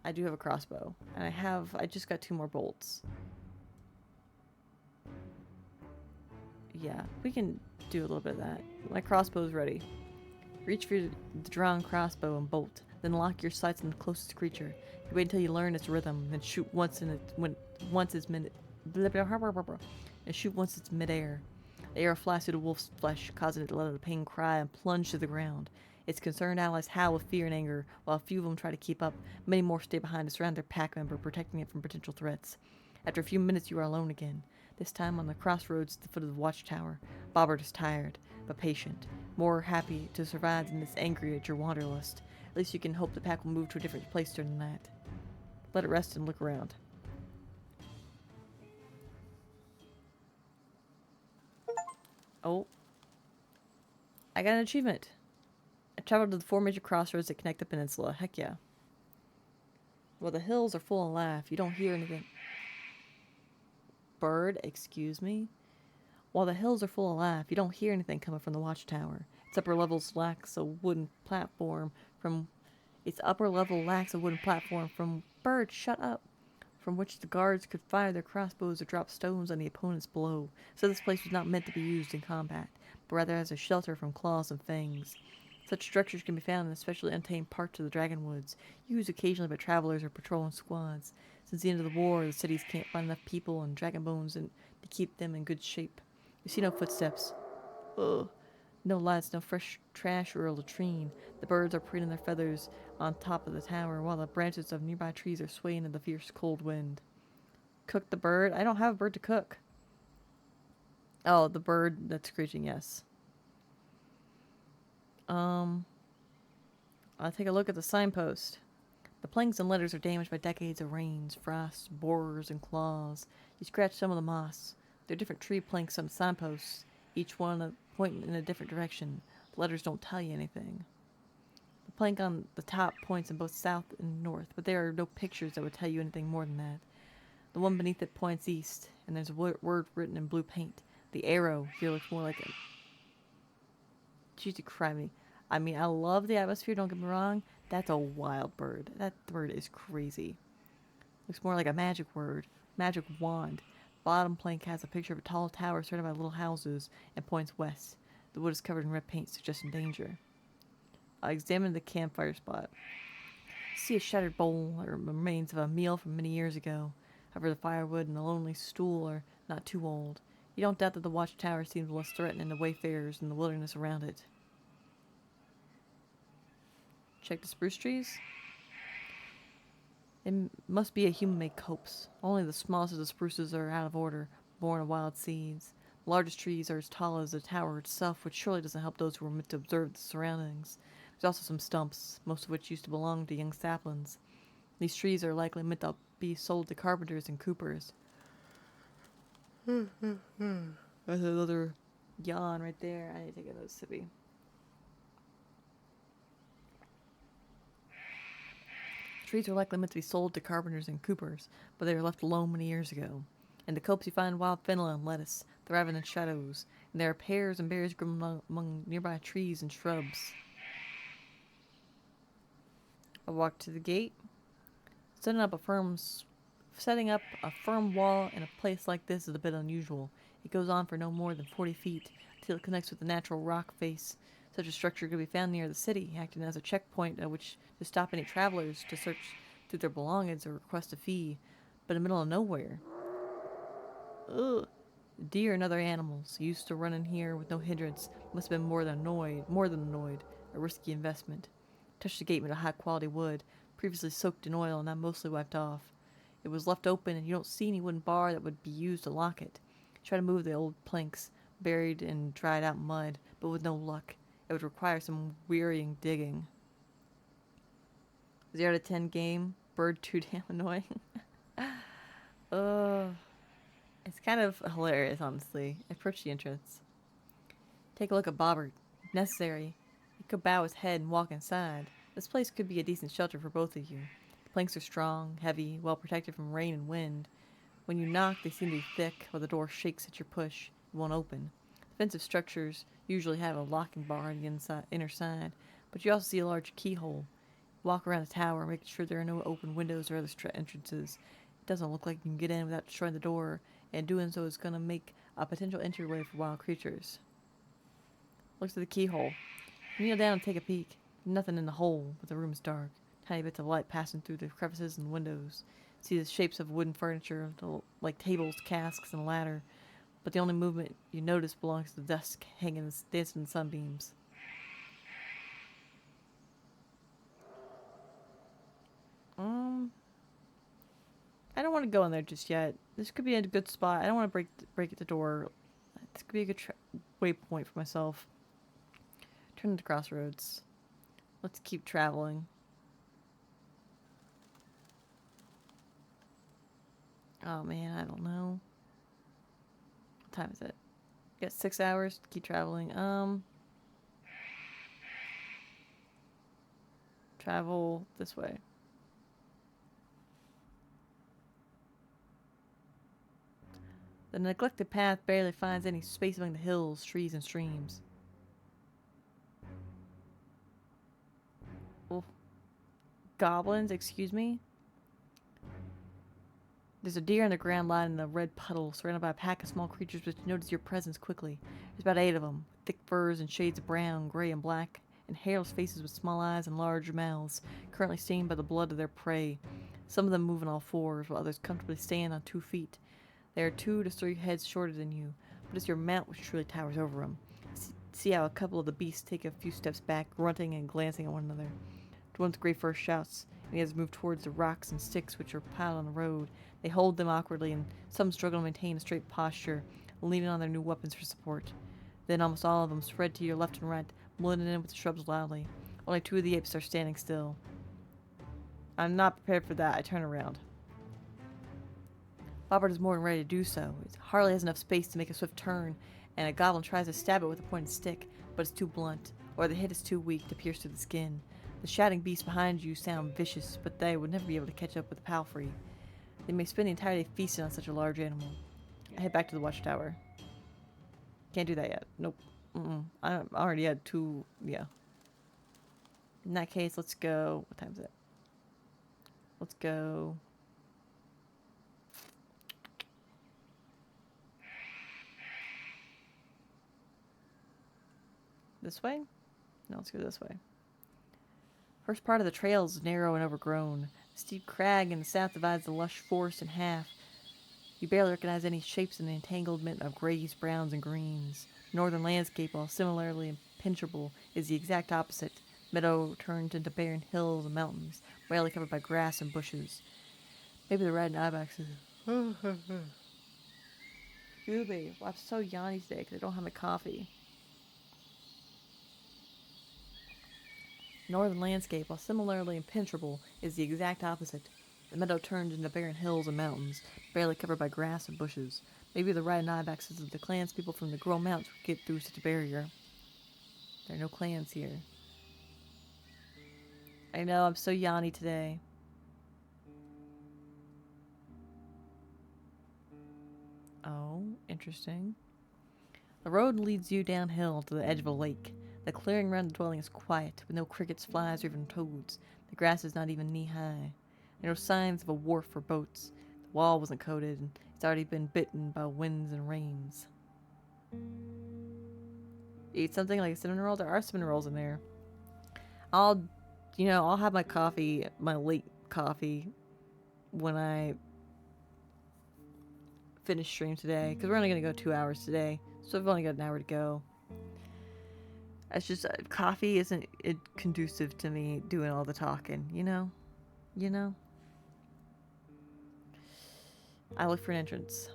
I do have a crossbow, and I just got 2 more bolts. Yeah, we can do a little bit of that. My crossbow's ready. Reach for the drawn crossbow and bolt, then lock your sights on the closest creature. You wait until you learn its rhythm, then shoot once it's midair. The arrow flies through the wolf's flesh, causing it to let out a pain cry and plunge to the ground. Its concerned allies howl with fear and anger, while a few of them try to keep up. Many more stay behind to surround their pack member, protecting it from potential threats. After a few minutes, you are alone again. This time on the crossroads at the foot of the watchtower. Bobbert is tired, but patient, more happy to survive than is angry at your wanderlust. At least you can hope the pack will move to a different place during the night. Let it rest and look around. Oh. I got an achievement. I traveled to the 4 major crossroads that connect the peninsula. Heck yeah. Well, the hills are full of life. You don't hear anything. Bird, excuse me? While the hills are full of life, you don't hear anything coming from the watchtower. Its upper level lacks a wooden platform from... Bird, shut up! From which the guards could fire their crossbows or drop stones on the opponents below. So this place was not meant to be used in combat, but rather as a shelter from claws and fangs. Such structures can be found in especially untamed parts of the Dragonwoods, used occasionally by travelers or patrolling squads. Since the end of the war, the cities can't find enough people and dragon bones to keep them in good shape. You see no footsteps. Ugh. No lights, no fresh trash or a latrine. The birds are preening their feathers on top of the tower, while the branches of nearby trees are swaying in the fierce cold wind. Cook the bird? I don't have a bird to cook. Oh, the bird that's screeching, yes. I'll take a look at the signpost. The planks and letters are damaged by decades of rains, frosts, borers, and claws. You scratch some of the moss. There are different tree planks on the signposts, each one pointing in a different direction. The letters don't tell you anything. The plank on the top points in both south and north, but there are no pictures that would tell you anything more than that. The one beneath it points east, and there's a word written in blue paint. The arrow here looks more like a... Jesus Christ. I mean, I love the atmosphere, don't get me wrong. That's a wild bird. That bird is crazy. Looks more like a magic word. Magic wand. Bottom plank has a picture of a tall tower surrounded by little houses and points west. The wood is covered in red paint, suggesting danger. I examined the campfire spot. See a shattered bowl or remains of a meal from many years ago. However, the firewood and the lonely stool are not too old. You don't doubt that the watchtower seems less threatening to wayfarers than the wilderness around it. Check the spruce trees. It must be a human-made copse. Only the smallest of the spruces are out of order, born of wild seeds. The largest trees are as tall as the tower itself, which surely doesn't help those who are meant to observe the surroundings. There's also some stumps, most of which used to belong to young saplings. These trees are likely meant to be sold to carpenters and coopers. There's another yawn right there. I need to take another sippy. Trees are likely meant to be sold to carpenters and coopers, but they were left alone many years ago. In the copse you find wild fennel and lettuce, thriving in shadows, and there are pears and berries grown among nearby trees and shrubs. I walk to the gate. Setting up a firm wall in a place like this is a bit unusual. It goes on for no more than 40 feet until it connects with the natural rock face. Such a structure could be found near the city, acting as a checkpoint at which to stop any travelers to search through their belongings or request a fee. But in the middle of nowhere. Ugh. Deer and other animals used to run in here with no hindrance must have been more than annoyed. A risky investment. Touched the gate with a high quality wood, previously soaked in oil and now mostly wiped off. It was left open and you don't see any wooden bar that would be used to lock it. Try to move the old planks, buried in dried out mud, but with no luck. It would require some wearying digging. 0 to 10 game. Bird too damn annoying. It's kind of hilarious, honestly. Approach the entrance. Take a look at Bobbert. If necessary, he could bow his head and walk inside. This place could be a decent shelter for both of you. The planks are strong, heavy, well protected from rain and wind. When you knock, they seem to be thick, or the door shakes at your push. It won't open. Defensive structures usually have a locking bar on the inner side, but you also see a large keyhole. Walk around the tower, making sure there are no open windows or other entrances. It doesn't look like you can get in without destroying the door, and doing so is going to make a potential entryway for wild creatures. Look to the keyhole. Kneel down and take a peek. Nothing in the hole, but the room is dark. Tiny bits of light passing through the crevices and windows. See the shapes of wooden furniture, like tables, casks, and a ladder. But the only movement you notice belongs to the desk hanging dancing in sunbeams. I don't want to go in there just yet. This could be a good spot. I don't want to break at the door. This could be a good waypoint for myself. Turn to crossroads. Let's keep traveling. Oh man, I don't know. What time is it? Got 6 hours to keep traveling. Travel this way. The neglected path barely finds any space among the hills, trees, and streams. Oh, goblins, excuse me? There's a deer on the ground lying in a red puddle, surrounded by a pack of small creatures which notice your presence quickly. There's about 8 of them, thick furs and shades of brown, gray, and black, and hairless faces with small eyes and large mouths, currently stained by the blood of their prey. Some of them move on all fours, while others comfortably stand on 2 feet. They are 2 to 3 heads shorter than you, but it's your mount which truly towers over them. See how a couple of the beasts take a few steps back, grunting and glancing at one another. One's gray fur shouts, and the others move towards the rocks and sticks which are piled on the road. They hold them awkwardly, and some struggle to maintain a straight posture, leaning on their new weapons for support. Then almost all of them spread to your left and right, blending in with the shrubs loudly. Only 2 of the apes are standing still. I'm not prepared for that. I turn around. Bobbert is more than ready to do so. It hardly has enough space to make a swift turn, and a goblin tries to stab it with a pointed stick, but it's too blunt, or the hit is too weak to pierce through the skin. The shouting beasts behind you sound vicious, but they would never be able to catch up with the Palfrey. They may spend the entire day feasting on such a large animal. I head back to the watchtower. Can't do that yet. Nope. I already had 2. Yeah. In that case, let's go. What time is it? Let's go. This way? No, let's go this way. First part of the trail is narrow and overgrown. A steep crag in the south divides the lush forest in half. You barely recognize any shapes in the entanglement of grays, browns, and greens. The northern landscape, while similarly impenetrable, is the exact opposite. Meadow turns into barren hills and mountains, rarely covered by grass and bushes. Maybe the red ibexes. Excuse me, I'm so yawny today because I don't have my coffee. Northern landscape, while similarly impenetrable, is the exact opposite. The meadow turns into barren hills and mountains, barely covered by grass and bushes. Maybe the riding ibexes of the clanspeople from the Grow Mountains would get through such a barrier. There are no clans here. I know, I'm so yawny today. Oh, interesting. The road leads you downhill to the edge of a lake. The clearing around the dwelling is quiet, with no crickets, flies, or even toads. The grass is not even knee-high. There are no signs of a wharf or boats. The wall wasn't coated, and it's already been bitten by winds and rains. Eat something like a cinnamon roll? There are cinnamon rolls in there. I'll have my coffee, my late coffee, when I finish stream today, because we're only going to go 2 hours today, so I've only got an hour to go. It's just, coffee isn't conducive to me doing all the talking, you know? I look for an entrance.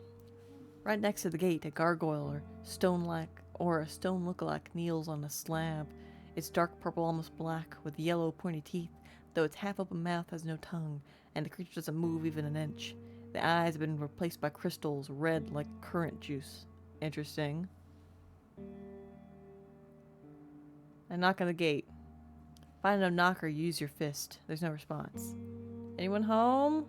Right next to the gate, a gargoyle or a stone lookalike kneels on a slab. It's dark purple, almost black, with yellow pointy teeth, though its half-open mouth has no tongue, and the creature doesn't move even an inch. The eyes have been replaced by crystals, red like currant juice. Interesting. I knock on the gate. Find no knocker, use your fist. There's no response. Anyone home?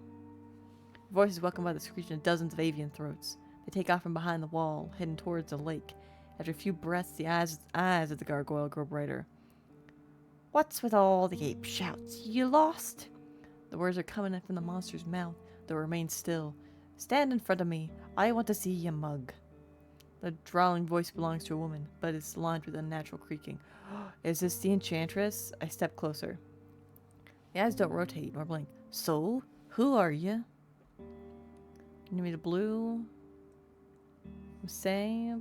Your voice is welcomed by the screeching of dozens of avian throats. They take off from behind the wall, heading towards the lake. After a few breaths, the eyes of the gargoyle grow brighter. What's with all the ape shouts? You lost? The words are coming from the monster's mouth, though it remains still. Stand in front of me. I want to see your mug. The drawling voice belongs to a woman, but is lined with unnatural creaking. Is this the enchantress? I step closer. The eyes don't rotate nor blink. So, who are you? Numi the blue. I'm saying.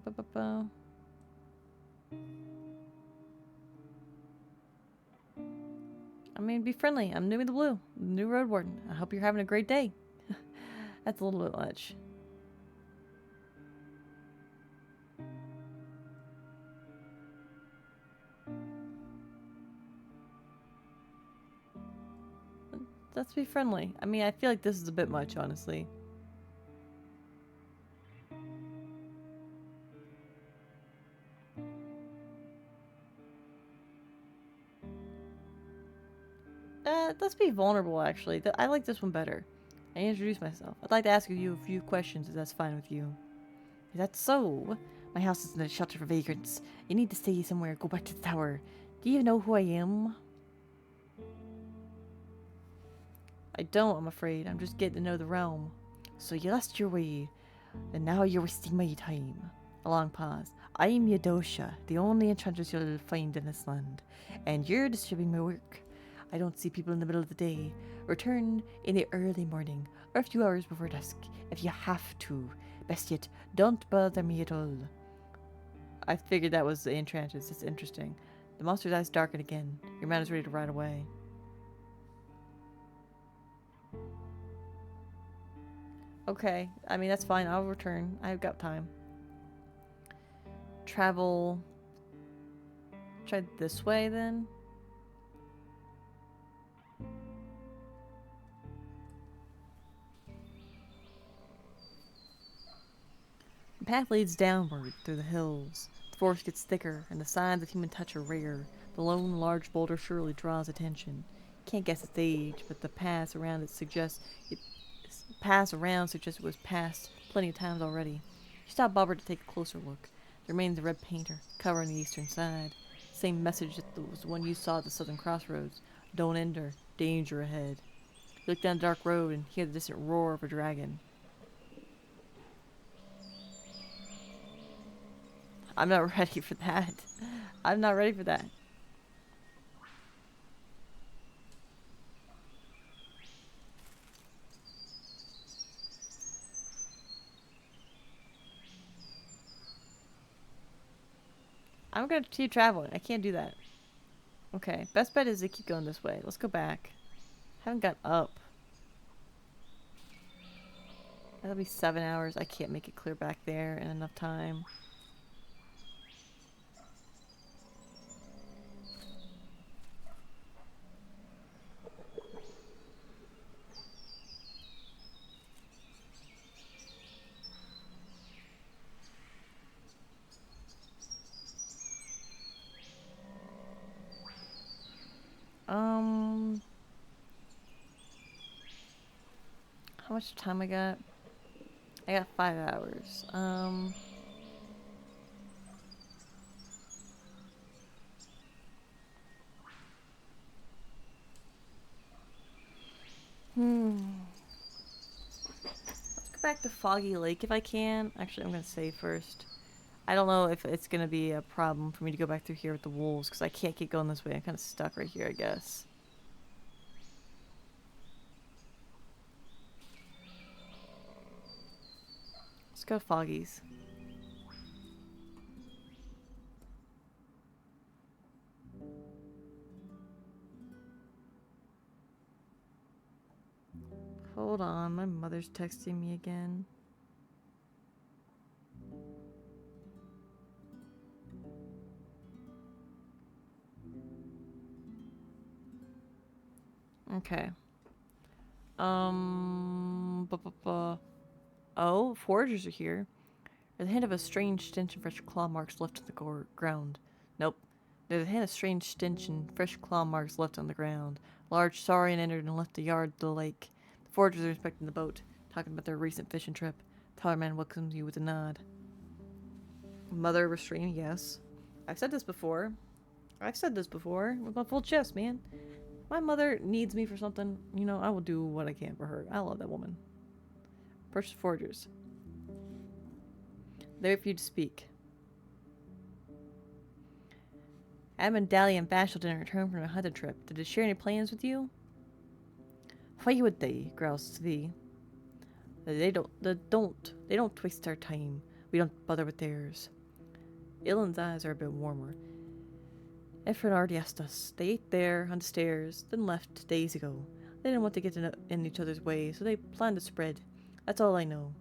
I mean, be friendly. I'm Numi the blue, the new Roadwarden. I hope you're having a great day. That's a little bit much. Let's be friendly. I mean, I feel like this is a bit much, honestly. Let's be vulnerable, actually. I like this one better. I introduce myself. I'd like to ask you a few questions, if that's fine with you. Is that so? My house isn't a shelter for vagrants. You need to stay somewhere. Go back to the tower. Do you know who I am? I don't, I'm afraid. I'm just getting to know the realm. So you lost your way, and now you're wasting my time. A long pause. I'm Yadosha, the only enchantress you'll find in this land, and you're disturbing my work. I don't see people in the middle of the day. Return in the early morning, or a few hours before dusk, if you have to. Best yet, don't bother me at all. I figured that was the enchantress. It's interesting. The monster's eyes darken again. Your man is ready to ride away. Okay, I mean, that's fine. I'll return. I've got time. Travel. Try this way then. The path leads downward through the hills. The forest gets thicker, and the signs of human touch are rare. The lone, large boulder surely draws attention. Can't guess its age, but the paths around it suggest it. Paths around suggest it was passed plenty of times already. She stopped Bobber to take a closer look. There remains a red painter covering the eastern side. Same message that was the one you saw at the southern crossroads. Don't enter. Danger ahead. You look down the dark road and hear the distant roar of a dragon. I'm not ready for that. I'm not ready for that. I'm gonna keep traveling. I can't do that. Okay, best bet is to keep going this way. Let's go back. Haven't got up. That'll be 7 hours. I can't make it clear back there in enough time. Um, how much time I got? I got 5 hours. Hmm. Let's go back to Foggy Lake if I can. Actually, I'm gonna save first. I don't know if it's gonna be a problem for me to go back through here with the wolves because I can't keep going this way. I'm kind of stuck right here, I guess. Let's go to Foggy's. Hold on, my mother's texting me again. Okay. Oh, foragers are here. There's a hint of a strange stench and fresh claw marks left on the ground. Nope. There's a hint of strange stench and fresh claw marks left on the ground. Large saurian entered and left the yard of the lake. The foragers are inspecting the boat, talking about their recent fishing trip. Taller man welcomes you with a nod. Mother restrained, yes. I've said this before. I've said this before with my full chest, man. My mother needs me for something, you know, I will do what I can for her. I love that woman. Purchase foragers. They wait for you to speak. Adam, Dally, and Vashel didn't return from a hunting trip. Did they share any plans with you? Why would they? Growls Svi. They don't waste our time. We don't bother with theirs. Ilan's eyes are a bit warmer. Efren already asked us. They ate there on the stairs, then left days ago. They didn't want to get in each other's way, so they planned to spread. That's all I know.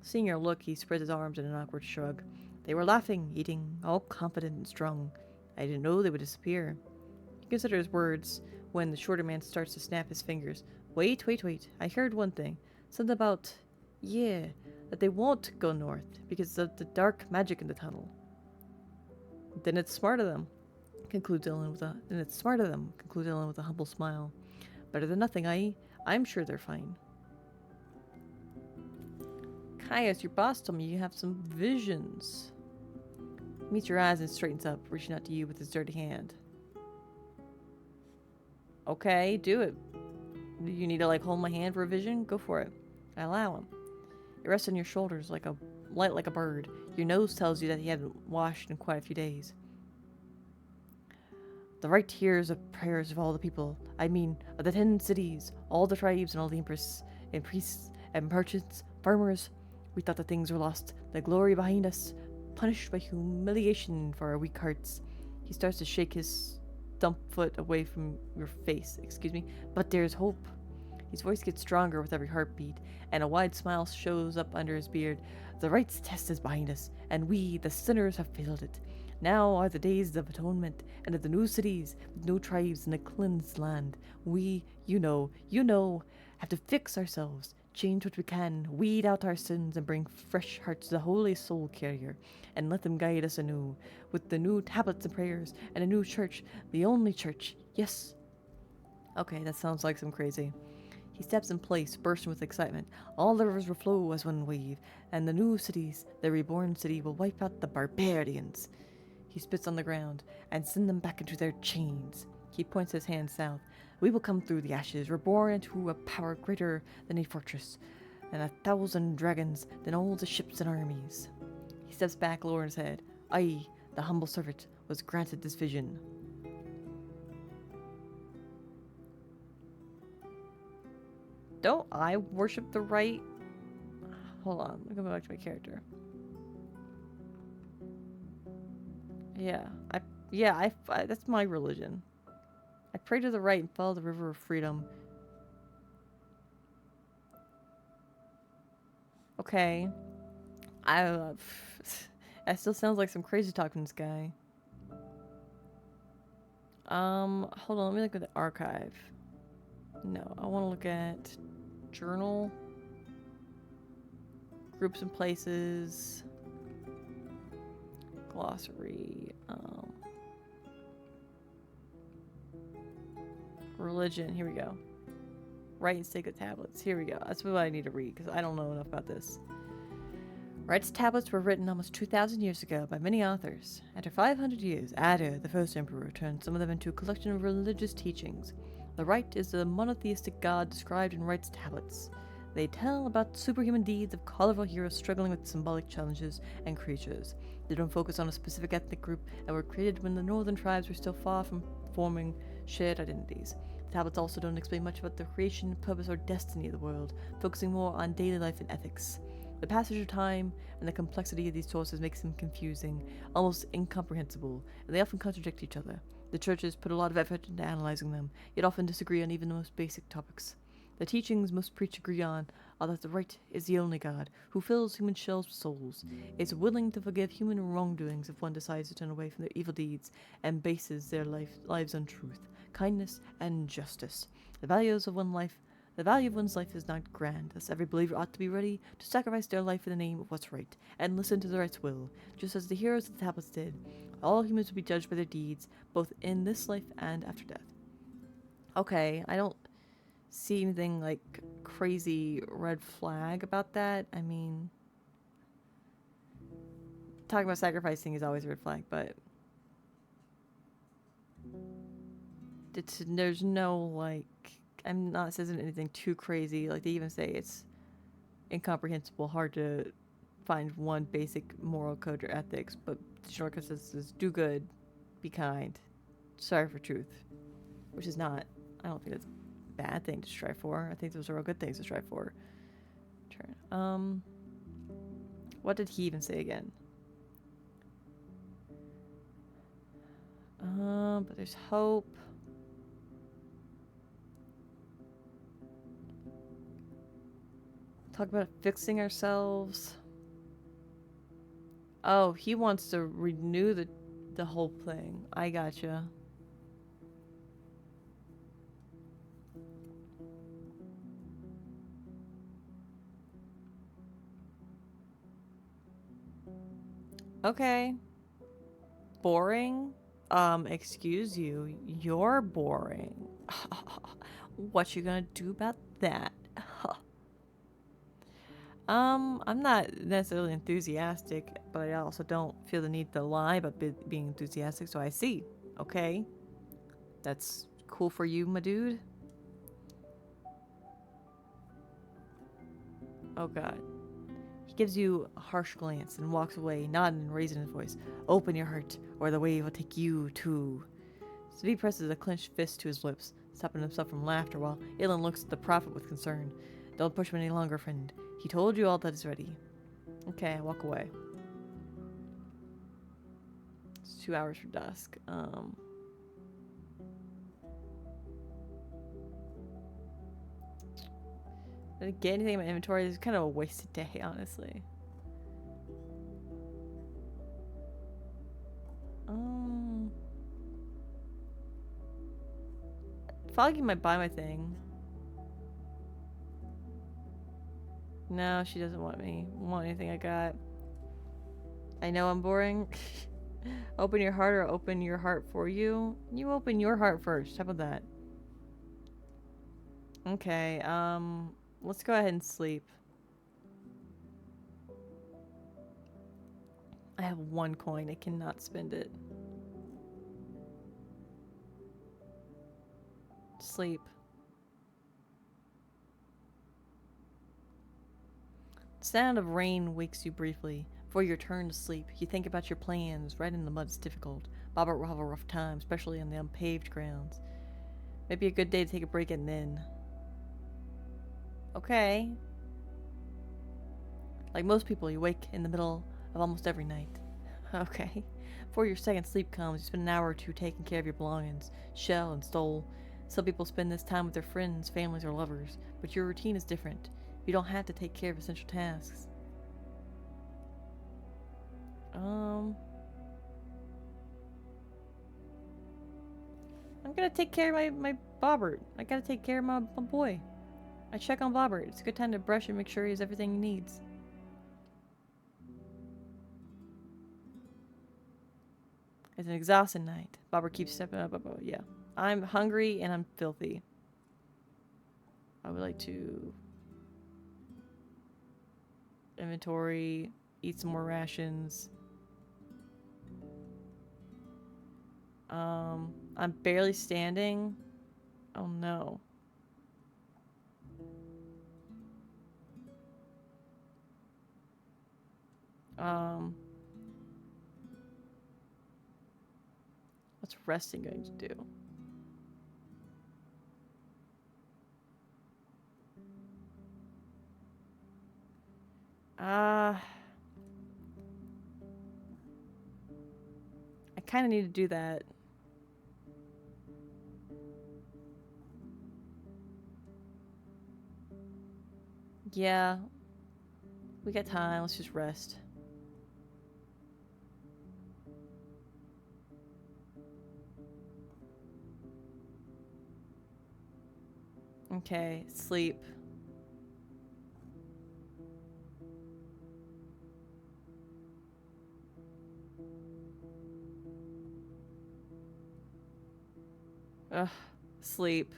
Seeing her look, he spread his arms in an awkward shrug. They were laughing, eating, all confident and strong. I didn't know they would disappear. He considered his words when the shorter man starts to snap his fingers. Wait. I heard one thing. Something about, that they won't go north because of the dark magic in the tunnel. Then it's smart of them, concludes Dylan with a humble smile. Better than nothing, I'm sure they're fine. Caius, your boss told me you have some visions. He meets your eyes and straightens up, reaching out to you with his dirty hand. Okay, do it. You need to like hold my hand for a vision? Go for it. I allow him. It rests on your shoulders light like a bird. Your nose tells you that he hadn't washed in quite a few days. The right hears the prayers of all the people. I mean, of the 10 cities, all the tribes, and all the empress and priests and merchants, farmers. We thought that things were lost, the glory behind us, punished by humiliation for our weak hearts. He starts to shake his stump foot away from your face, but there's hope. His voice gets stronger with every heartbeat, and a wide smile shows up under his beard. The right's test is behind us, and we, the sinners, have failed it. Now are the days of atonement, and of the new cities, with new tribes in a cleansed land. We, you know, have to fix ourselves, change what we can, weed out our sins, and bring fresh hearts to the Holy Soul Carrier, and let them guide us anew, with the new tablets and prayers, and a new church, the only church, yes. Okay, that sounds like some crazy. He steps in place, bursting with excitement. All the rivers will flow as one wave, and the new cities, the reborn city, will wipe out the barbarians. He spits on the ground and send them back into their chains. He points his hand south. We will come through the ashes, reborn into a power greater than a fortress, and 1,000 dragons than all the ships and armies. He steps back, lowering his head. I, the humble servant, was granted this vision. Don't I worship the right? Hold on, let me go back to my character. Yeah, that's my religion. I pray to the right and follow the river of freedom. Okay. That still sounds like some crazy talk from this guy. Hold on, let me look at the archive. No, I want to look at journal, groups and places, glossary, religion. Here we go. Write and sacred tablets. Here we go. That's what I need to read because I don't know enough about this. Rites tablets were written almost 2,000 years ago by many authors. After 500 years, Adu, the first emperor, turned some of them into a collection of religious teachings. The Rite is the monotheistic god described in Rites tablets. They tell about superhuman deeds of colorful heroes struggling with symbolic challenges and creatures. They don't focus on a specific ethnic group and were created when the northern tribes were still far from forming shared identities. The tablets also don't explain much about the creation, purpose, or destiny of the world, focusing more on daily life and ethics. The passage of time and the complexity of these sources makes them confusing, almost incomprehensible, and they often contradict each other. The churches put a lot of effort into analyzing them, yet often disagree on even the most basic topics. The teachings most preach agree on are that the right is the only God, who fills human shells with souls, is willing to forgive human wrongdoings if one decides to turn away from their evil deeds, and bases their lives on truth, kindness, and justice. The value of one's life is not grand, thus every believer ought to be ready to sacrifice their life in the name of what's right, and listen to the right's will, just as the heroes of the tablets did. All humans will be judged by their deeds, both in this life and after death. Okay, I don't see anything like crazy red flag about that. I mean, talking about sacrificing is always a red flag, but there's no like, I'm not saying anything too crazy. Like they even say it's incomprehensible, hard to find one basic moral code or ethics, but the shortcut says do good, be kind, strive for truth, which is not, I don't think that's a bad thing to strive for. I think those are all good things to strive for. What did he even say again? But there's hope. Talk about fixing ourselves. Oh, he wants to renew the whole thing. I gotcha. Okay. Boring? Excuse you. You're boring. What you gonna do about that? I'm not necessarily enthusiastic, but I also don't feel the need to lie about being enthusiastic, so I see. Okay. That's cool for you, my dude. Oh god. He gives you a harsh glance and walks away, nodding and raising his voice. Open your heart, or the wave will take you too. Svi presses a clenched fist to his lips, stopping himself from laughter while Ilan looks at the prophet with concern. Don't push him any longer, friend. He told you all that is ready. Okay, I walk away. It's 2 hours for dusk. Did I get anything in my inventory? It's kind of a wasted day, honestly. Foggy might buy my thing. No, she doesn't want anything I got. I know I'm boring. Open your heart or open your heart for you? You open your heart first. How about that? Okay, let's go ahead and sleep. I have 1 coin. I cannot spend it. Sleep. The sound of rain wakes you briefly. Before your turn to sleep, you think about your plans. Riding in the mud is difficult. Bobbert will have a rough time, especially on the unpaved grounds. Maybe a good day to take a break at an inn. Okay. Like most people, you wake in the middle of almost every night. Okay. Before your second sleep comes, you spend an hour or two taking care of your belongings, shell and stole. Some people spend this time with their friends, families, or lovers, but your routine is different. You don't have to take care of essential tasks. I'm gonna take care of my Bobbert. I gotta take care of my boy. I check on Bobbert. It's a good time to brush and make sure he has everything he needs. It's an exhausting night. Bobbert keeps stepping up. Yeah. I'm hungry and I'm filthy. I would like to inventory, eat some more rations. I'm barely standing. Oh no. What's resting going to do? I kind of need to do that. Yeah. We got time. Let's just rest. Okay. Sleep. Ugh. Sleep.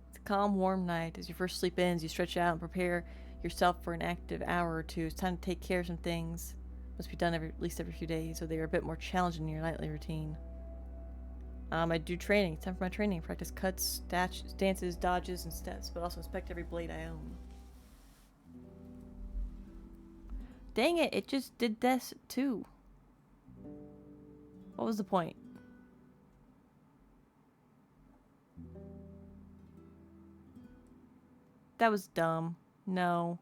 It's a calm, warm night. As your first sleep ends, you stretch out and prepare yourself for an active hour or two. It's time to take care of some things. Must be done at least every few days, so they are a bit more challenging in your nightly routine. I do training. It's time for my training. Practice cuts, stances, dodges, and steps, but also inspect every blade I own. Dang it, it just did this too. What was the point? That was dumb. No.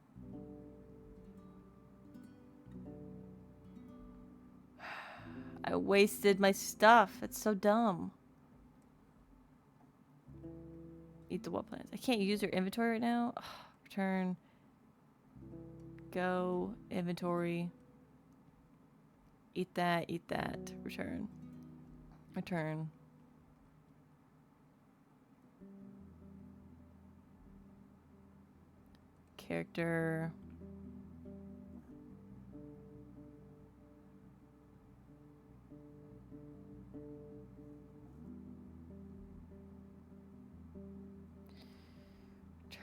I wasted my stuff. It's so dumb. Eat the what plants. I can't use your inventory right now. Ugh, return. Go. Inventory. Eat that. Eat that. Return. Return. Character.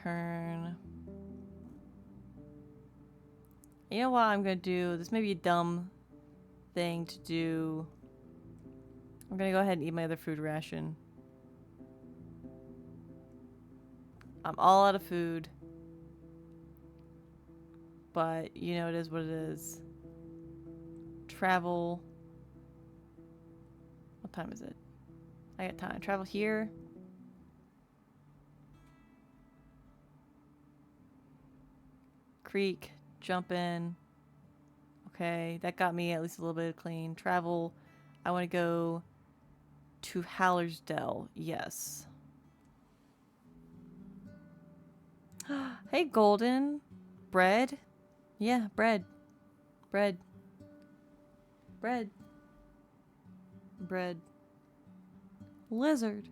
turn. You know what I'm gonna do? This may be a dumb thing to do. I'm gonna go ahead and eat my other food ration. I'm all out of food. But, you know, it is what it is. Travel. What time is it? I got time. Travel here. Creek. Jump in. Okay, that got me at least a little bit clean. Travel. I want to go to Hallersdale. Yes. Hey, Golden. Bread? Yeah, bread. Bread. Bread. Bread. Lizard.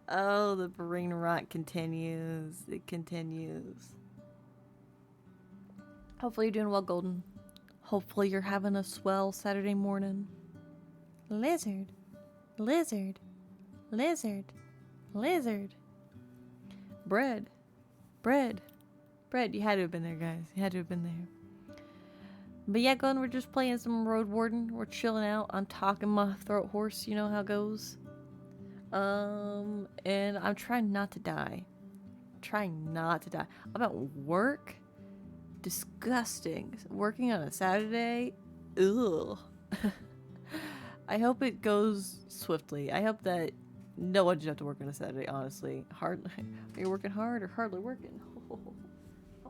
Oh, the brain rot continues. It continues. Hopefully you're doing well, Golden. Hopefully you're having a swell Saturday morning. Lizard. Lizard. Lizard. Lizard. Bread. Bread. Bread. You had to have been there, guys. You had to have been there. But yeah, Golden, we're just playing some Roadwarden. We're chilling out. I'm talking my throat horse. You know how it goes. And I'm trying not to die. Trying not to die. I'm at work. Disgusting. Working on a Saturday. Ugh. I hope it goes swiftly. I hope that no one should have to work on a Saturday, honestly. Hard. Are you working hard or hardly working? Oh,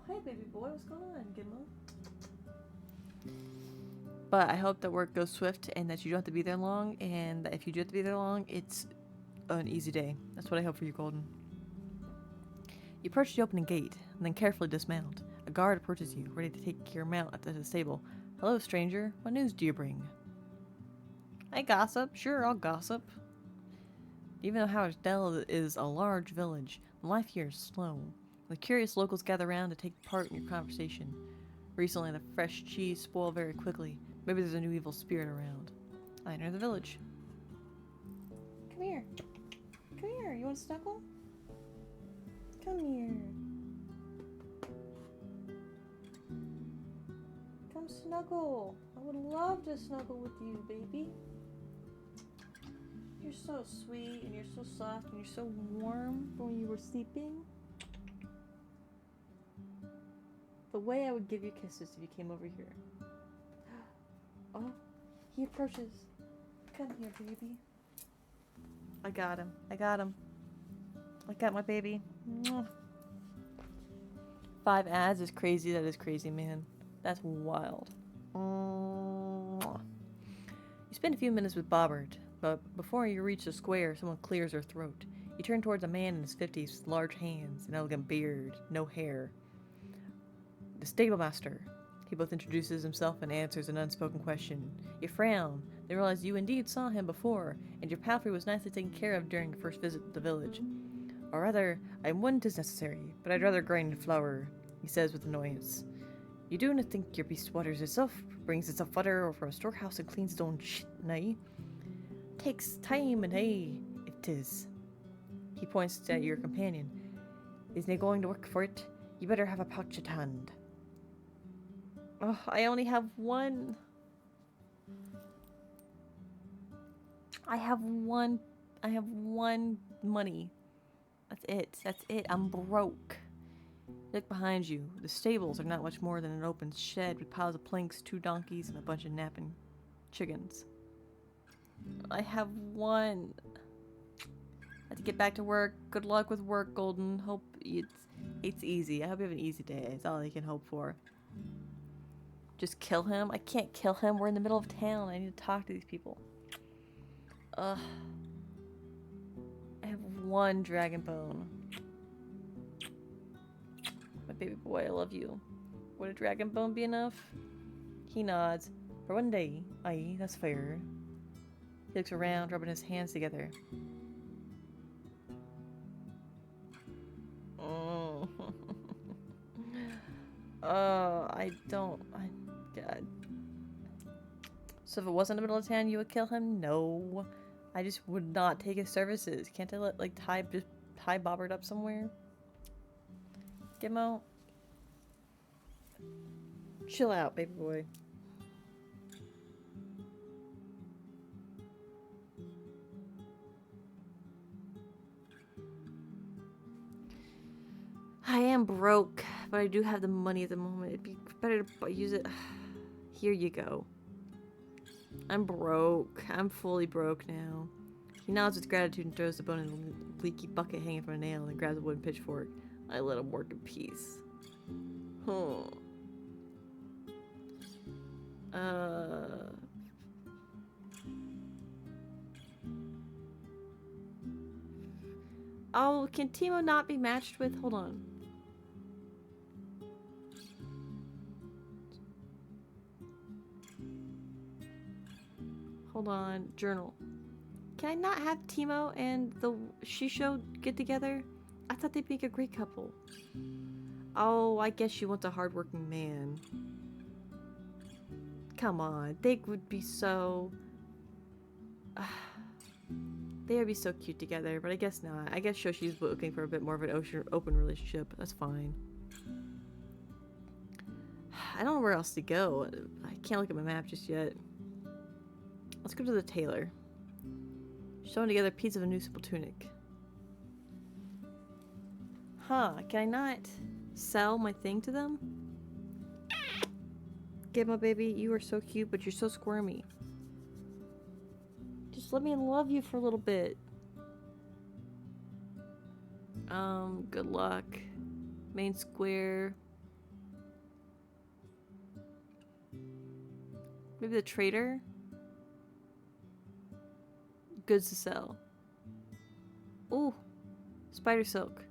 hey, baby boy. What's going on, Gimmo? But I hope that work goes swift and that you don't have to be there long. And that if you do have to be there long, it's an easy day. That's what I hope for you, Golden. You approach the opening gate and then carefully dismount. A guard approaches you, ready to take your mount at the stable. Hello, stranger. What news do you bring? I gossip. Sure, I'll gossip. Even though Hallersdale is a large village, life here is slow. The curious locals gather around to take part in your conversation. Recently, the fresh cheese spoiled very quickly. Maybe there's a new evil spirit around. I enter the village. Come here. Come here. You want to snuggle? Come here. Come snuggle. I would love to snuggle with you, baby. You're so sweet and you're so soft and you're so warm from when you were sleeping. The way I would give you kisses if you came over here. Oh, he approaches. Come here, baby. I got him. I got him. I got my baby. Mwah. 5 ads is crazy. That is crazy, man. That's wild. Mwah. You spend a few minutes with Bobbert, but before you reach the square, someone clears her throat. You turn towards a man in his 50s with large hands, an elegant beard, no hair. The stablemaster. He both introduces himself and answers an unspoken question. You frown, then realize you indeed saw him before, and your palfrey was nicely taken care of during your first visit to the village. Or rather, I wouldn't as necessary, but I'd rather grind flour, he says with annoyance. You do not think your beast waters itself, brings itself butter or from a storehouse and cleans its own shit, nay? Takes time and hey, it is. He points at your companion. Isn't he going to work for it? You better have a pouch at hand. Oh, I only have one. I have one money. That's it. That's it. I'm broke. Look behind you. The stables are not much more than an open shed with piles of planks, 2 donkeys, and a bunch of napping chickens. I have one. I have to get back to work. Good luck with work, Golden. Hope it's easy. I hope you have an easy day. That's all I can hope for. Just kill him? I can't kill him. We're in the middle of town. I need to talk to these people. Ugh. I have 1 dragon bone. My baby boy, I love you. Would a dragon bone be enough? He nods. For 1 day. Aye, that's fair. He looks around, rubbing his hands together. Oh. God. So if it wasn't in the middle of town, you would kill him? No. I just would not take his services. Can't I let, like, just Ty bobbered up somewhere. Gimmo. Chill out, baby boy. I am broke, but I do have the money at the moment. It'd be better to use it. Here you go. I'm broke. I'm fully broke now. He nods with gratitude and throws the bone in the leaky bucket hanging from a nail and grabs a wooden pitchfork. I let him work in peace. Huh. Oh, can Timo not be matched with? Hold on. Hold on. Journal. Can I not have Timo and the Shisho get together? I thought they'd make a great couple. Oh, I guess she wants a hardworking man. Come on. They would be so... they would be so cute together, but I guess not. I guess Shoshi's looking for a bit more of an open relationship. That's fine. I don't know where else to go. I can't look at my map just yet. Let's go to the tailor. Sewing together a piece of a new simple tunic. Huh, can I not sell my thing to them? Gimmo baby, you are so cute, but you're so squirmy. Just let me love you for a little bit. Good luck. Main square. Maybe the trader? Goods to sell. Ooh, spider silk.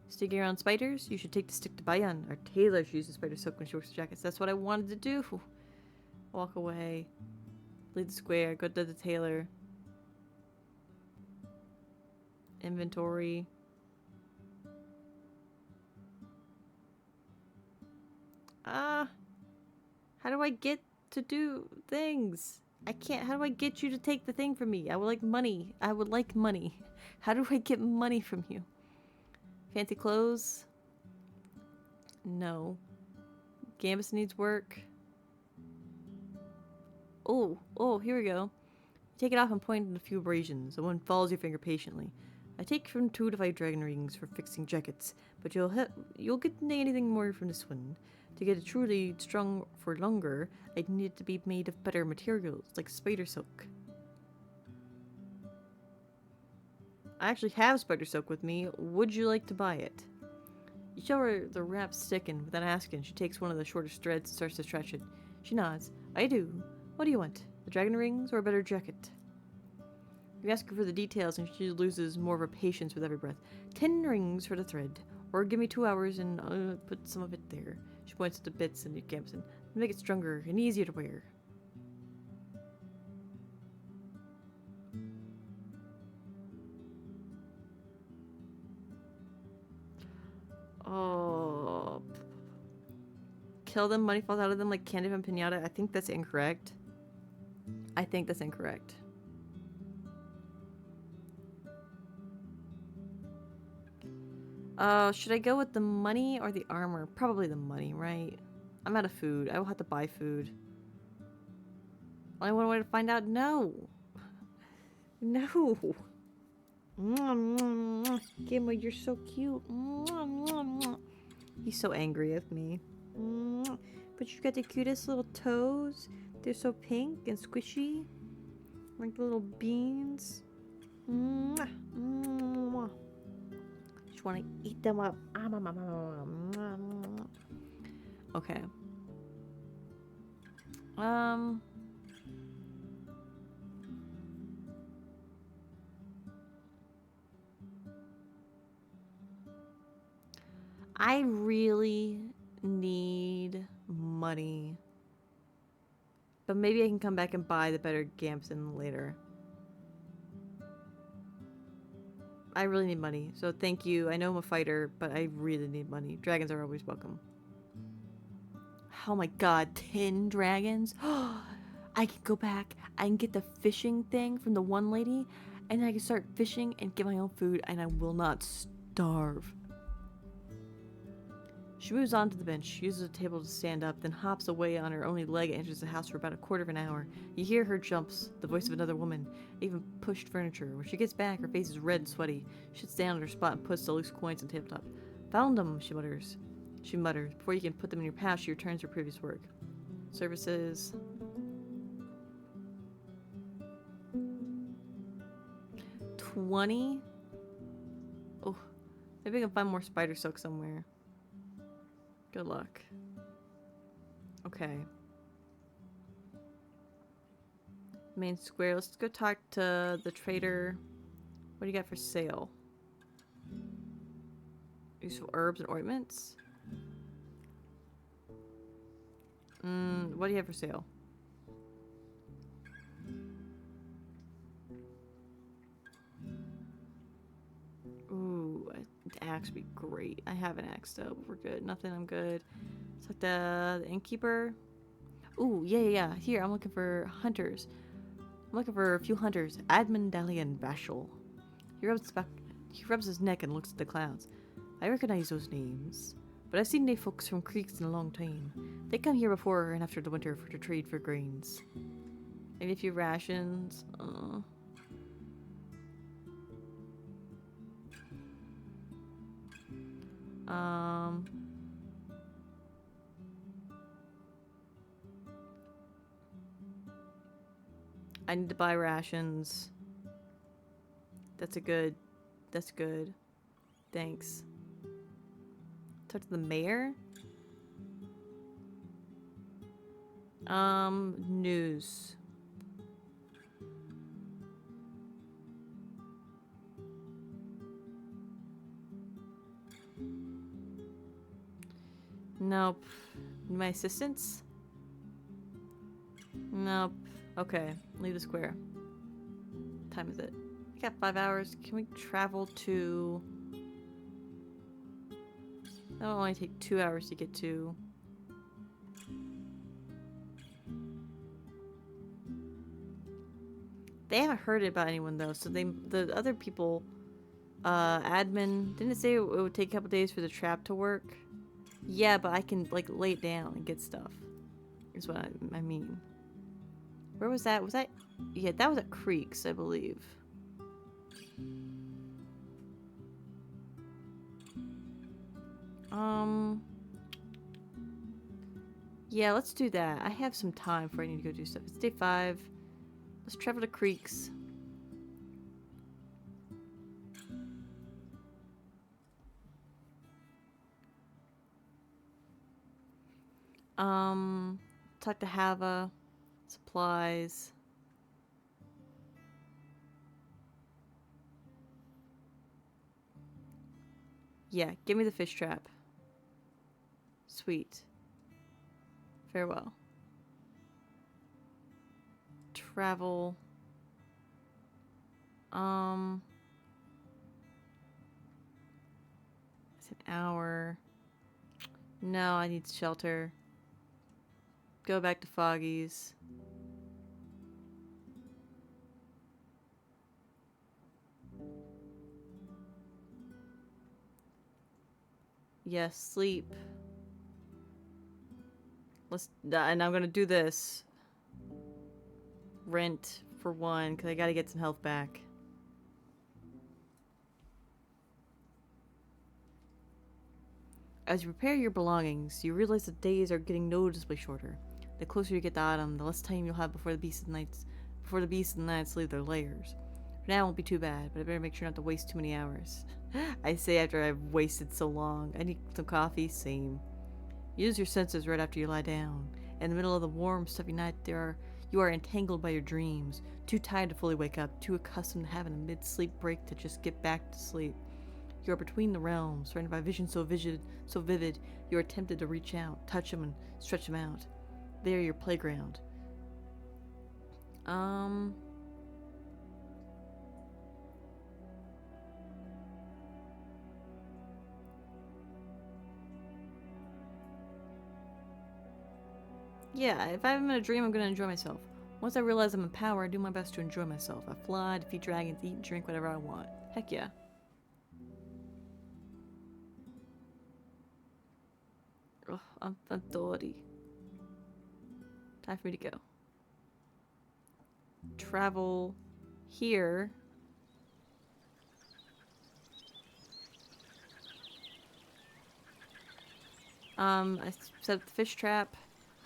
Sticking around spiders? You should take the stick to Bayan. Our tailor uses spider silk when she works the jackets. That's what I wanted to do. Walk away. Leave the square. Go to the tailor. Inventory. How do I get to do things? I can't. How do I get you to take the thing from me? I would like money. I would like money. How do I get money from you? Fancy clothes? No. Gambus needs work. Oh, here we go. Take it off and point at a few abrasions. The one follows your finger patiently. I take from 2 to 5 dragon rings for fixing jackets, but you'll get anything more from this one. To get it truly strong for longer, I need it to be made of better materials, like spider silk. I actually have spider silk with me. Would you like to buy it? You show her the wrap sticking without asking. She takes one of the shortest threads and starts to stretch it. She nods. I do. What do you want? The dragon rings or a better jacket? You ask her for the details and she loses more of her patience with every breath. 10 rings for the thread. Or give me 2 hours and I'll put some of it there. She points to the bits and Gamson. Make it stronger and easier to wear. Oh. Kill them, money falls out of them like candy from pinata. I think that's incorrect. I think that's incorrect. Should I go with the money or the armor? Probably the money, right? I'm out of food. I will have to buy food. Only one way to find out? No. No. Gimmo, you're so cute. He's so angry at me. But you've got the cutest little toes. They're so pink and squishy. Like little beans. Just want to eat them up. Okay. I really need money. But maybe I can come back and buy the better Gamson later. I really need money, so thank you. I know I'm a fighter, but I really need money. Dragons are always welcome. Oh my god, 10 dragons? I can go back, I can get the fishing thing from the one lady, And then I can start fishing and get my own food, and I will not starve. She moves on to the bench, uses the table to stand up, then hops away on her only leg and enters the house for about a quarter of an hour. You hear her jumps, the voice of another woman, even pushed furniture. When she gets back, her face is red and sweaty. She sits down on her spot and puts the loose coins on the tabletop. Found them, she mutters. Before you can put them in your pouch, she returns to her previous work. Services. 20? Oh, maybe I can find more spider silk somewhere. Good luck. Okay. Main square. Let's go talk to the trader. What do you got for sale? Useful herbs and ointments? What do you have for sale? Ooh, an axe would be great. I have an axe though, but we're good. Nothing, I'm good. It's like the innkeeper. Ooh, yeah. Here, I'm looking for hunters. I'm looking for a few hunters. Admundalian Vashel. He rubs his neck and looks at the clouds. I recognize those names, but I've seen they folks from creeks in a long time. They come here before and after the winter to trade for grains. Maybe a few rations. I need to buy rations. That's good. Thanks. Talk to the mayor? News. Nope. My assistants? Nope. Okay, leave the square. What time is it? We got 5 hours. Can we travel to... That'll only take 2 hours to get to. They haven't heard about anyone though, so the other people, admin, didn't it say it would take a couple days for the trap to work? Yeah, but I can like lay it down and get stuff. Is what I mean. Where was that? Was that? Yeah, that was at Creeks, I believe. Yeah, let's do that. I have some time before I need to go do stuff. It's day 5. Let's travel to Creeks. Talk to Hava. Supplies. Yeah, give me the fish trap. Sweet. Farewell. Travel. It's an hour. No, I need shelter. Go back to Foggy's. Yes, sleep. And I'm gonna do this. Rent for 1, because I gotta get some health back. As you prepare your belongings, you realize the days are getting noticeably shorter. The closer you get to autumn, the less time you'll have before the beasts and the nights leave their lairs. For now, it won't be too bad, but I better make sure not to waste too many hours. I say after I've wasted so long. I need some coffee. Same. Use your senses right after you lie down. In the middle of the warm, stuffy night, you are entangled by your dreams, too tired to fully wake up, too accustomed to having a mid-sleep break to just get back to sleep. You are between the realms, surrounded by vision so vivid, you are tempted to reach out, touch them, and stretch them out. They are your playground. Yeah, if I'm in a dream, I'm gonna enjoy myself. Once I realize I'm in power, I do my best to enjoy myself. I fly, defeat dragons, eat and drink whatever I want. Heck yeah. Ugh, I'm dirty. Time for me to go. Travel here. I set up the fish trap,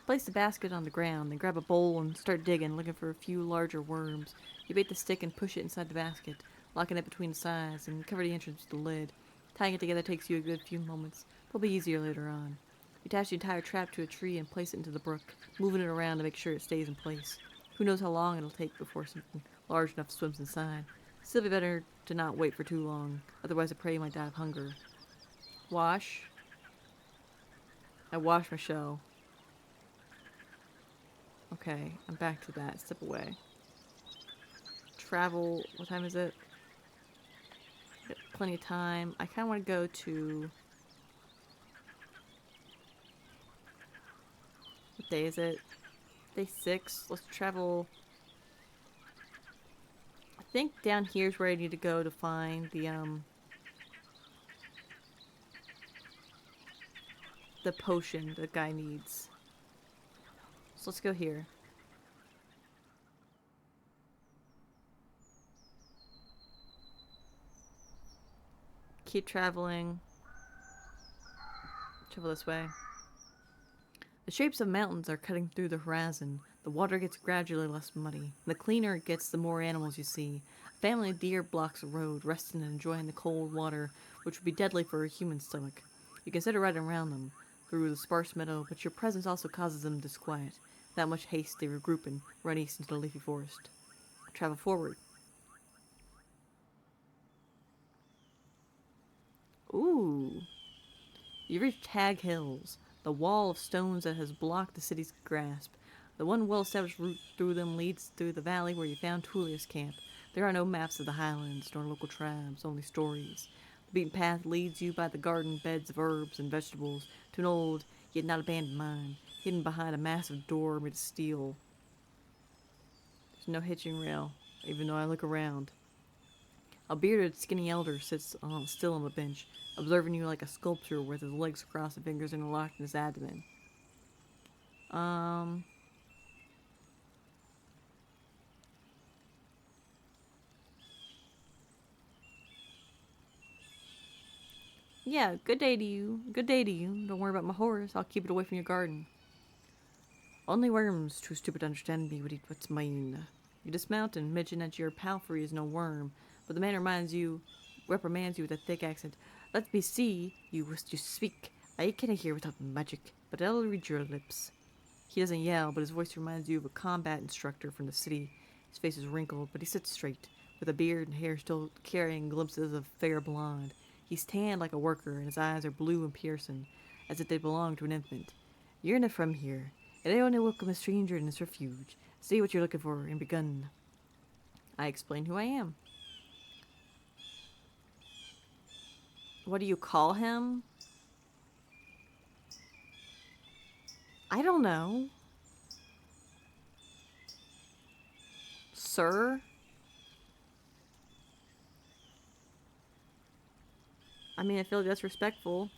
place the basket on the ground, then grab a bowl and start digging, looking for a few larger worms. You bait the stick and push it inside the basket, locking it between the sides, and cover the entrance with the lid. Tying it together takes you a good few moments. It'll be easier later on. You attach the entire trap to a tree and place it into the brook, moving it around to make sure it stays in place. Who knows how long it'll take before something large enough swims inside. Still be better to not wait for too long, otherwise the prey might die of hunger. Wash. I wash my shell. Okay, I'm back to that. Step away. Travel. What time is it? Got plenty of time. I kind of want to go to... What day is it? Day 6. Let's travel... I think down here is where I need to go to find the potion the guy needs. So let's go here. Keep traveling. Travel this way. The shapes of mountains are cutting through the horizon. The water gets gradually less muddy. The cleaner it gets, the more animals you see. A family of deer blocks the road, resting and enjoying the cold water, which would be deadly for a human stomach. You consider riding around them, through the sparse meadow, but your presence also causes them disquiet. Without much haste, they regroup and run east into the leafy forest. Travel forward. Ooh. You reach Tag Hills, the wall of stones that has blocked the city's grasp. The one well-established route through them leads through the valley where you found Tullius' camp. There are no maps of the highlands, nor local tribes, only stories. The beaten path leads you by the garden beds of herbs and vegetables to an old, yet not abandoned mine, hidden behind a massive door made of steel. There's no hitching rail, even though I look around. A bearded, skinny elder sits still on the bench, observing you like a sculpture with his legs crossed and fingers interlocked in his abdomen. Yeah, good day to you. Good day to you. Don't worry about my horse. I'll keep it away from your garden. Only worms, too stupid to understand me, would eat what's mine. You dismount and mention that your palfrey is no worm, but the man reprimands you with a thick accent. Let me see, you wish to speak. I cannot hear without magic, but I'll read your lips. He doesn't yell, but his voice reminds you of a combat instructor from the city. His face is wrinkled, but he sits straight, with a beard and hair still carrying glimpses of fair blonde. He's tanned like a worker, and his eyes are blue and piercing, as if they belonged to an infant. You're not from here, and I only welcome a stranger in this refuge. Say what you're looking for, and begun. I explain who I am. What do you call him? I don't know. Sir? I mean, I feel like that's respectful.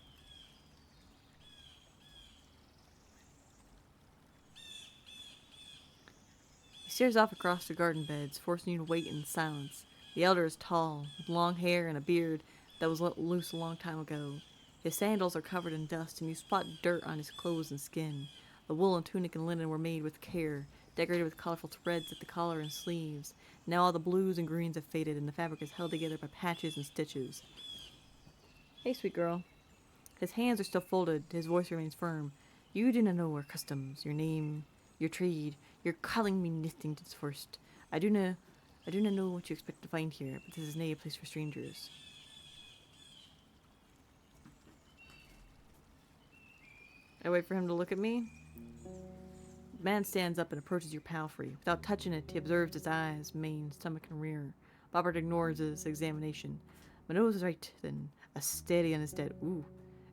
He stares off across the garden beds, forcing you to wait in silence. The elder is tall, with long hair and a beard that was let loose a long time ago. His sandals are covered in dust, and you spot dirt on his clothes and skin. The woolen tunic and linen were made with care, decorated with colorful threads at the collar and sleeves. Now all the blues and greens have faded, and the fabric is held together by patches and stitches. Hey, sweet girl. His hands are still folded, his voice remains firm. You do not know our customs, your name, your trade. You're calling me nothing to first. I do not know what you expect to find here, but this is nay a place for strangers. I wait for him to look at me. The man stands up and approaches your palfrey. Without touching it, he observes its eyes, mane, stomach, and rear. Bobbert ignores his examination. My nose is right, then, as steady on his dead. Ooh,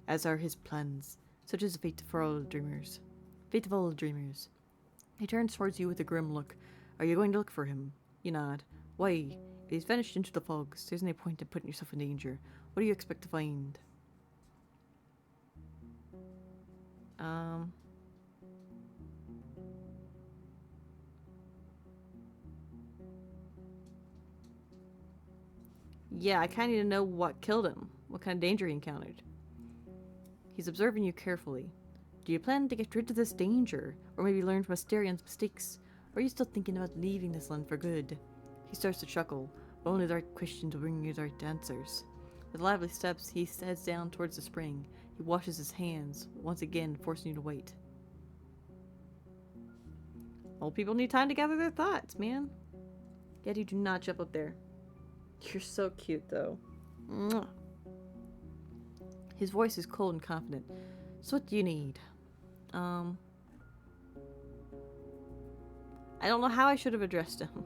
as are his plans. Such is the fate for all dreamers. Fate of all dreamers. He turns towards you with a grim look. Are you going to look for him? You nod. Why? If he's vanished into the fogs, there's no point in putting yourself in danger. What do you expect to find? Yeah, I kind of need to know what killed him. What kind of danger he encountered. He's observing you carefully. Do you plan to get rid of this danger? Or maybe learn from Asterian's mistakes? Or are you still thinking about leaving this land for good? He starts to chuckle. Only the right question to bring you the right answers. With lively steps, he heads down towards the spring. He washes his hands, once again forcing you to wait. Old people need time to gather their thoughts, man. Yet you do not jump up there. You're so cute, though. Mwah. His voice is cold and confident. So what do you need? I don't know how I should have addressed him.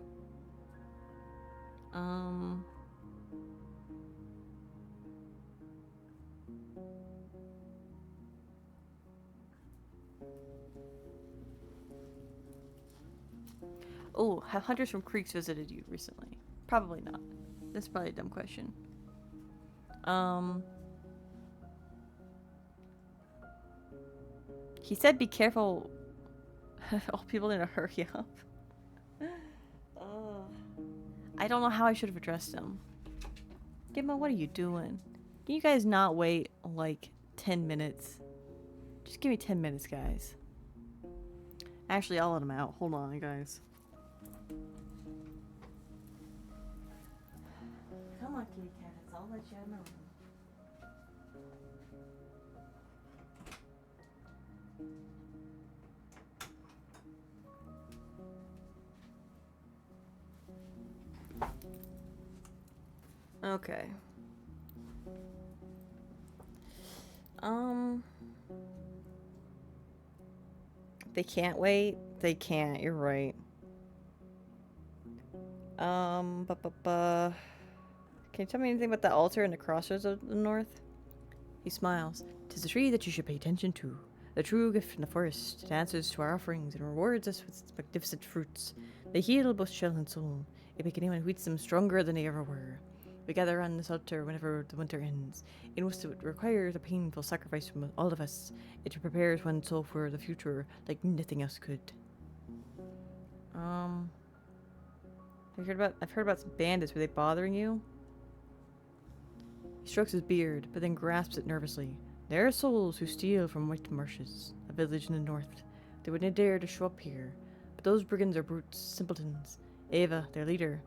Oh, have hunters from creeks visited you recently? Probably not. That's probably a dumb question. He said be careful. All people need to hurry up. I don't know how I should have addressed him. Gimma, what are you doing? Can you guys not wait like 10 minutes? Just give me 10 minutes, guys. Actually, I'll let him out. Hold on, guys. Come on, kitty cats. I'll let you out of my room. Okay. They can't wait. They can't. You're right. Can you tell me anything about the altar and the crossroads of the north? He smiles. 'Tis a tree that you should pay attention to. The true gift from the forest. It answers to our offerings and rewards us with its magnificent fruits. They heal both shell and soul. They make anyone who eats them stronger than they ever were. We gather around this altar whenever the winter ends. In which it requires a painful sacrifice from all of us. It prepares one's soul for the future like nothing else could. I've heard about some bandits. Were they bothering you? He strokes his beard, but then grasps it nervously. There are souls who steal from White Marshes, a village in the north. They wouldn't dare to show up here. But those brigands are brutes, simpletons. Ava, their leader,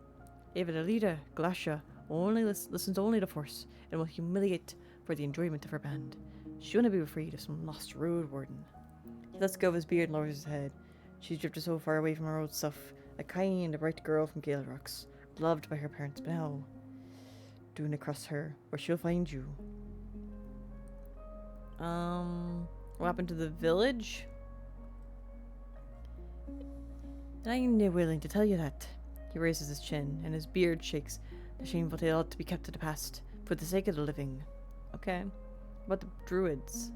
Glacia, listens only to force, and will humiliate for the enjoyment of her band. She wouldn't be afraid of some lost Roadwarden. He lets go of his beard and lowers his head. She's drifted so far away from her old self, a kind, bright girl from Gale Rocks, loved by her parents, but now, doing across her, where she'll find you. What happened to the village? I'm near willing to tell you that. He raises his chin, and his beard shakes. The shameful tale ought to be kept to the past, for the sake of the living. Okay. What about the druids?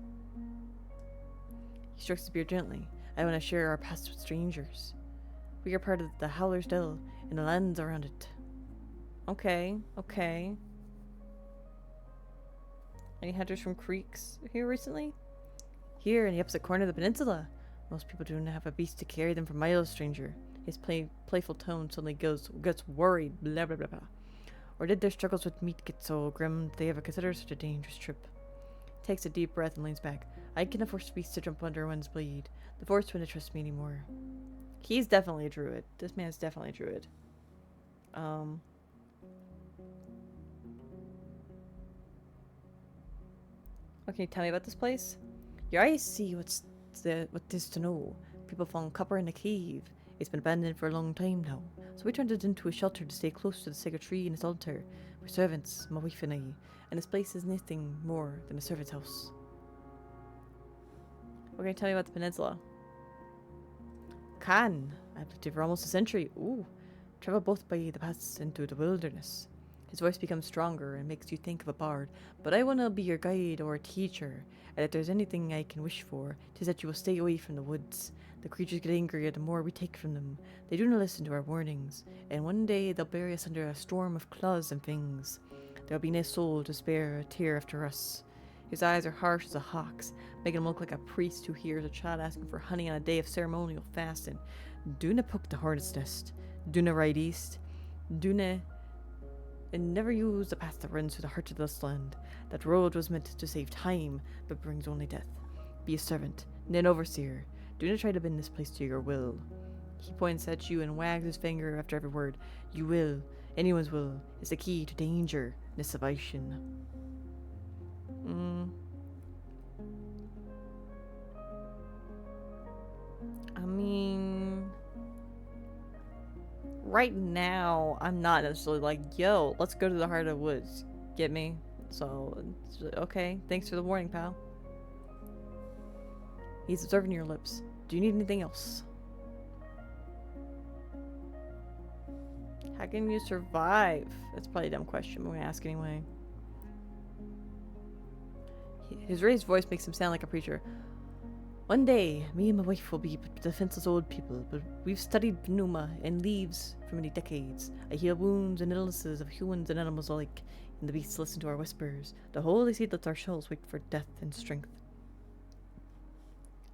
He strokes his beard gently. I want to share our past with strangers. We are part of the Howler's Dell, and the lands around it. Okay. Any hunters from creeks here recently? Here, in the opposite corner of the peninsula. Most people do not have a beast to carry them for miles, stranger. His playful tone suddenly gets worried, blah blah blah blah. Or did their struggles with meat get so grim that they ever consider such a dangerous trip? He takes a deep breath and leans back. I cannot force beasts to jump under one's blade. The forest wouldn't trust me anymore. He's definitely a druid. This man's definitely a druid. Okay, tell me about this place. Your eyes see what is to know. People found copper in a cave. It's been abandoned for a long time now, so we turned it into a shelter to stay close to the sacred tree and its altar. We're servants, my wife and I, and this place is nothing more than a servant's house. What can I tell you about the peninsula? I've lived here for almost a century. Ooh. Travel both by the paths into the wilderness. His voice becomes stronger and makes you think of a bard. But I want to be your guide or teacher, and if there's anything I can wish for, 'tis that you will stay away from the woods. The creatures get angrier the more we take from them. They do not listen to our warnings, and one day they'll bury us under a storm of claws and fangs. There'll be no soul to spare a tear after us. His eyes are harsh as a hawk's, making him look like a priest who hears a child asking for honey on a day of ceremonial fasting. Do na poke the hornet's nest. Do na ride east. Do na... And never use the path that runs through the heart of this land. That road was meant to save time, but brings only death. Be a servant, and an overseer. Do not try to bend this place to your will. He points at you and wags his finger after every word. You will, anyone's will, is the key to danger and salvation. I mean... Right now, I'm not necessarily like, yo, let's go to the heart of the woods. Get me? So, okay, thanks for the warning, pal. He's observing your lips. Do you need anything else? How can you survive? That's probably a dumb question, but I'm gonna ask anyway. His raised voice makes him sound like a preacher. One day, me and my wife will be defenseless old people, but we've studied Numa and leaves for many decades. I heal wounds and illnesses of humans and animals alike, and the beasts listen to our whispers. The holy seed lets our shells wait for death and strength.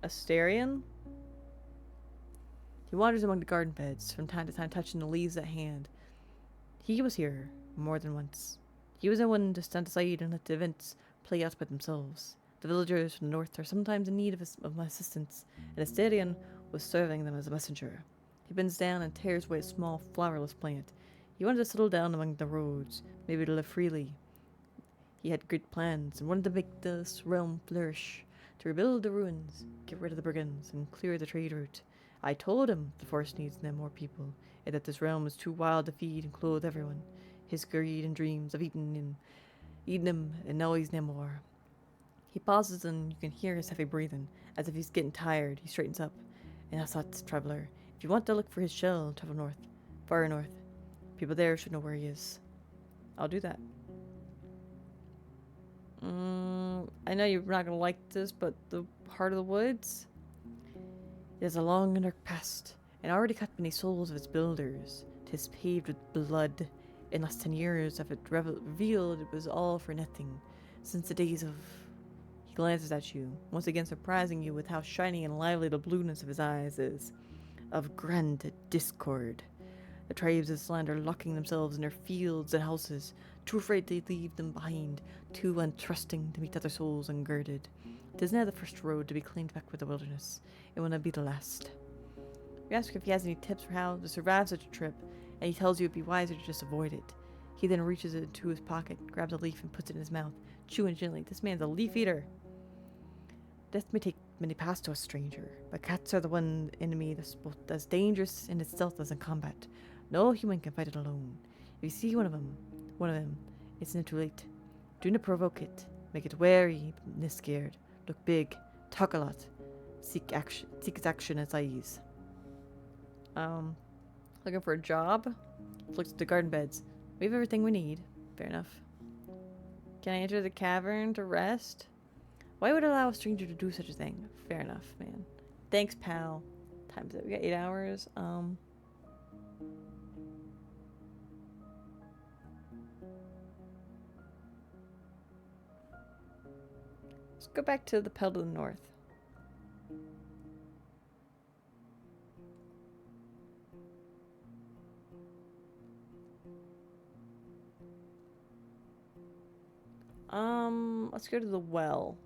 Asterion? He wanders among the garden beds, from time to time touching the leaves at hand. He was here more than once. He was the one to stand aside and let the events play out by themselves. The villagers from the north are sometimes in need of my assistance, and Asterion was serving them as a messenger. He bends down and tears away a small, flowerless plant. He wanted to settle down among the roads, maybe to live freely. He had great plans and wanted to make this realm flourish, to rebuild the ruins, get rid of the brigands, and clear the trade route. I told him the forest needs no more people, and that this realm was too wild to feed and clothe everyone. His greed and dreams of eating him, and now he's no more. He pauses and you can hear his heavy breathing. As if he's getting tired, he straightens up. And I thought, traveler, if you want to look for his shell, travel north. Far north. People there should know where he is. I'll do that. I know you're not going to like this, but the heart of the woods? It has a long and dark past, and already cut many souls of its builders. 'Tis paved with blood. In less 10 years of it revealed it was all for nothing. Since the days of... He glances at you, once again surprising you with how shiny and lively the blueness of his eyes is. Of grand discord. The tribes of this land are locking themselves in their fields and houses, too afraid to leave them behind, too untrusting to meet other souls ungirded. 'Tis now the first road to be claimed back with the wilderness. It will not be the last. You ask if he has any tips for how to survive such a trip, and he tells you it'd be wiser to just avoid it. He then reaches it into his pocket, grabs a leaf and puts it in his mouth, chewing gently. This man's a leaf eater. Death may take many paths to a stranger, but cats are the one enemy that's both as dangerous in its stealth as in combat. No human can fight it alone. If you see one of them, it's not too late. Do not provoke it. Make it wary, but scared. Look big, talk a lot. Seek its action as eyes. Looking for a job? Looks at the garden beds. We have everything we need. Fair enough. Can I enter the cavern to rest? Why would it allow a stranger to do such a thing? Fair enough, man. Thanks, pal. Time's up. We got 8 hours. Let's go back to the Pell to the north. Let's go to the well.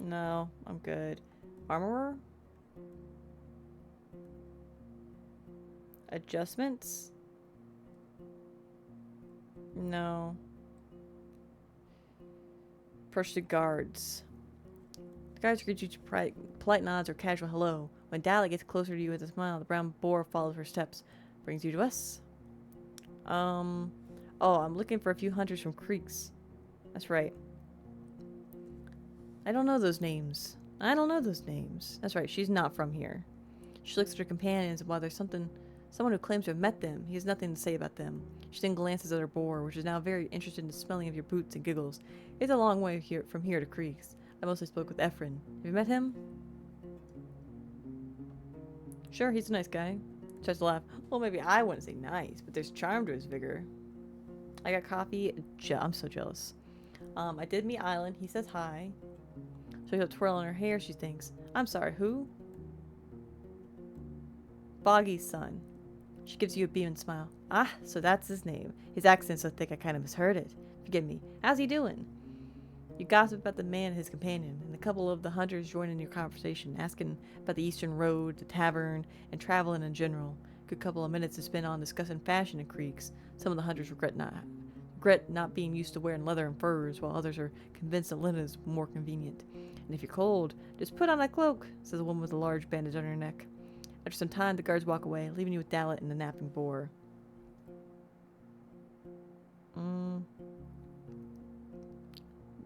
No, I'm good. Armorer? Adjustments? No. Approach the guards. The guards greet you to polite nods or casual hello. When Dally gets closer to you with a smile, the brown boar follows her steps. Brings you to us. Oh, I'm looking for a few hunters from creeks. That's right. I don't know those names. That's right, she's not from here. She looks at her companions, and while there's something Someone who claims to have met them. He has nothing to say about them. She then glances at her boar, which is now very interested in the smelling of your boots, and giggles. It's a long way from here to Creeks. I mostly spoke with Ephraim. Have you met him? Sure, he's a nice guy. Tries to laugh. Well, maybe I wouldn't say nice, but there's charm to his vigor. I got coffee. I'm so jealous. I did meet Island. He says hi. She's got a twirl in her hair, she thinks. I'm sorry, who? Boggy's son. She gives you a beaming smile. Ah, so that's his name. His accent's so thick I kind of misheard it. Forgive me. How's he doing? You gossip about the man and his companion, and a couple of the hunters join in your conversation, asking about the Eastern Road, the tavern, and traveling in general. Good couple of minutes to spend on discussing fashion in Creeks. Some of the hunters regret not being used to wearing leather and furs, while others are convinced that linen is more convenient. And if you're cold, just put on that cloak, says a woman with a large bandage on her neck. After some time, the guards walk away, leaving you with Dalit and the napping boar.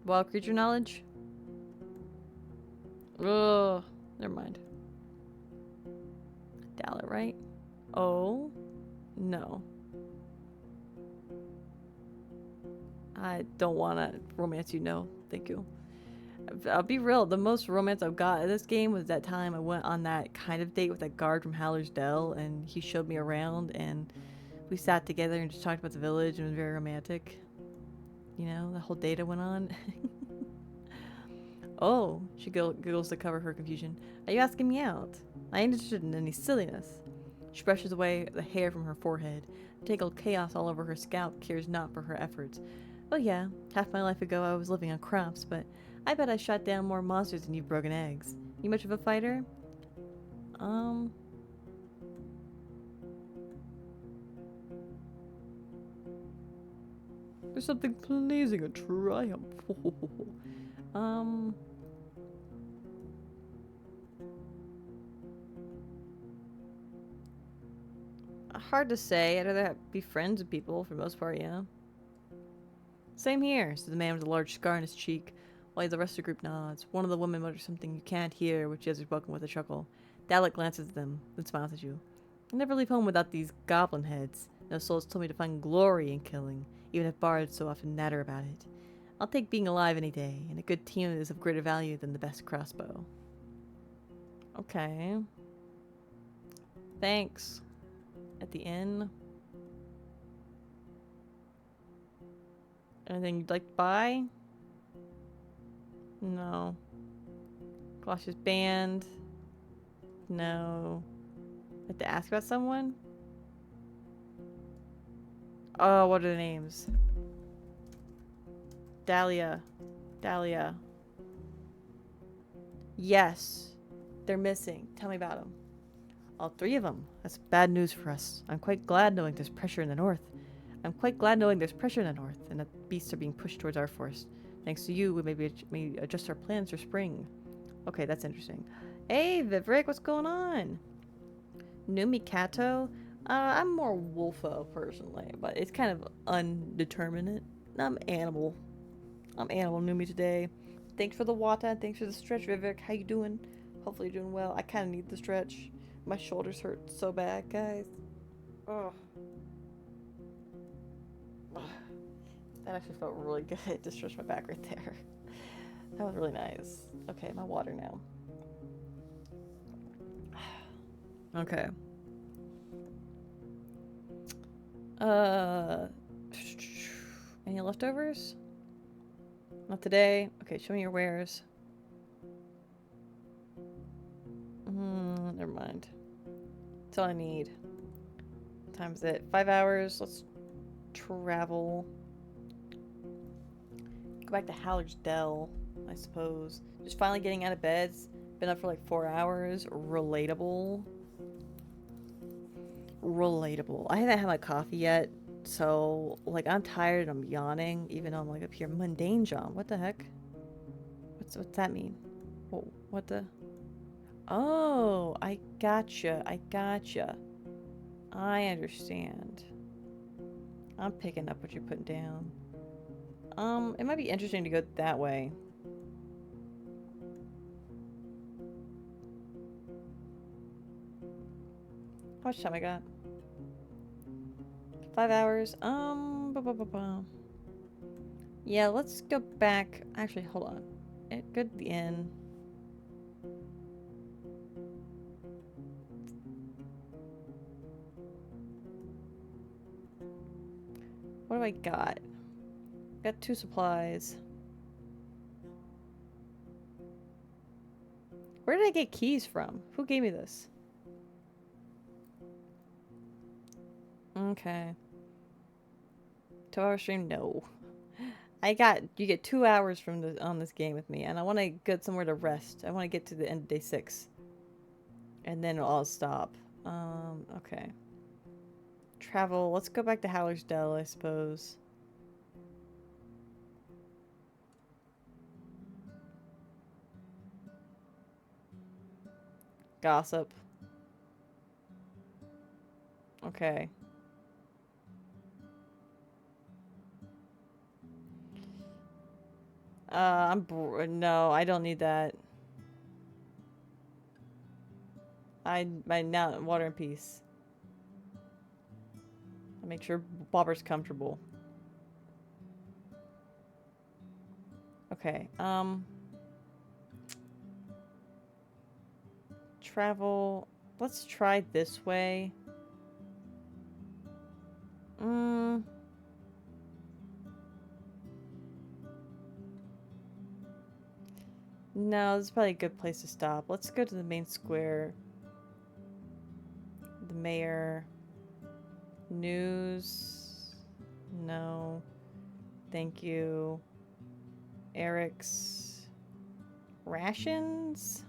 Wild creature knowledge? Ugh, never mind. Dalit, right? Oh, no. I don't want to romance you, no. Thank you. I'll be real, the most romance I've got in this game was that time I went on that kind of date with that guard from Howler's Dell, and he showed me around, and we sat together and just talked about the village, and it was very romantic. You know, the whole date I went on. Oh, she giggles to cover her confusion. Are you asking me out? I ain't interested in any silliness. She brushes away the hair from her forehead. Tangled chaos all over her scalp cares not for her efforts. Well, yeah, half my life ago I was living on crops, but I bet I shot down more monsters than you've broken eggs. You much of a fighter? There's something pleasing, a triumph. Hard to say. I'd rather be friends with people for the most part, yeah. Same here, says the man with a large scar on his cheek, while the rest of the group nods. One of the women mutters something you can't hear, which others welcome with a chuckle. Dalit glances at them, then smiles at you. I never leave home without these goblin heads. No souls told me to find glory in killing, even if bards so often natter about it. I'll take being alive any day, and a good team is of greater value than the best crossbow. Okay. Thanks. At the inn. Anything you'd like to buy? No. Cautious band? No. Like to ask about someone? Oh, what are the names? Dahlia. Dahlia. Yes. They're missing. Tell me about them. All three of them. That's bad news for us. I'm quite glad knowing there's pressure in the north. And that beasts are being pushed towards our forest. Thanks to you, we may adjust our plans for spring. Okay, that's interesting. Hey, Vivek, what's going on? Numi Kato? I'm more Wolfo, personally, but it's kind of undeterminate. I'm animal Numi today. Thanks for the water, thanks for the stretch, Vivek. How you doing? Hopefully you're doing well. I kind of need the stretch. My shoulders hurt so bad, guys. Ugh. That actually felt really good to stretch my back right there. That was really nice. Okay, my water now. Okay. Any leftovers? Not today. Okay, show me your wares. Never mind. That's all I need. What time is it? 5 hours. Let's travel. Go back to Hallard's Dell, I suppose. Just finally getting out of bed. Been up for like 4 hours. Relatable. I haven't had my coffee yet, so like I'm tired and I'm yawning, even though I'm like up here. Mundane John. What the heck? What's that mean? What the? Oh, I gotcha. I understand. I'm picking up what you're putting down. It might be interesting to go that way. How much time I got? 5 hours. Yeah, let's go back. Actually, hold on. Go to the inn. What do I got? Got 2 supplies. Where did I get keys from? Who gave me this? Okay. 2-hour stream? No. You get 2 hours from on this game with me, and I want to get somewhere to rest. I want to get to the end of day 6. And then I'll stop. Okay. Travel. Let's go back to Howler's Dell, I suppose. Gossip. Okay. No, I don't need that. My now water and peace. I'll make sure Bobber's comfortable. Okay, travel. Let's try this way. No, this is probably a good place to stop. Let's go to the main square. The mayor. News. No. Thank you. Eric's. Rations?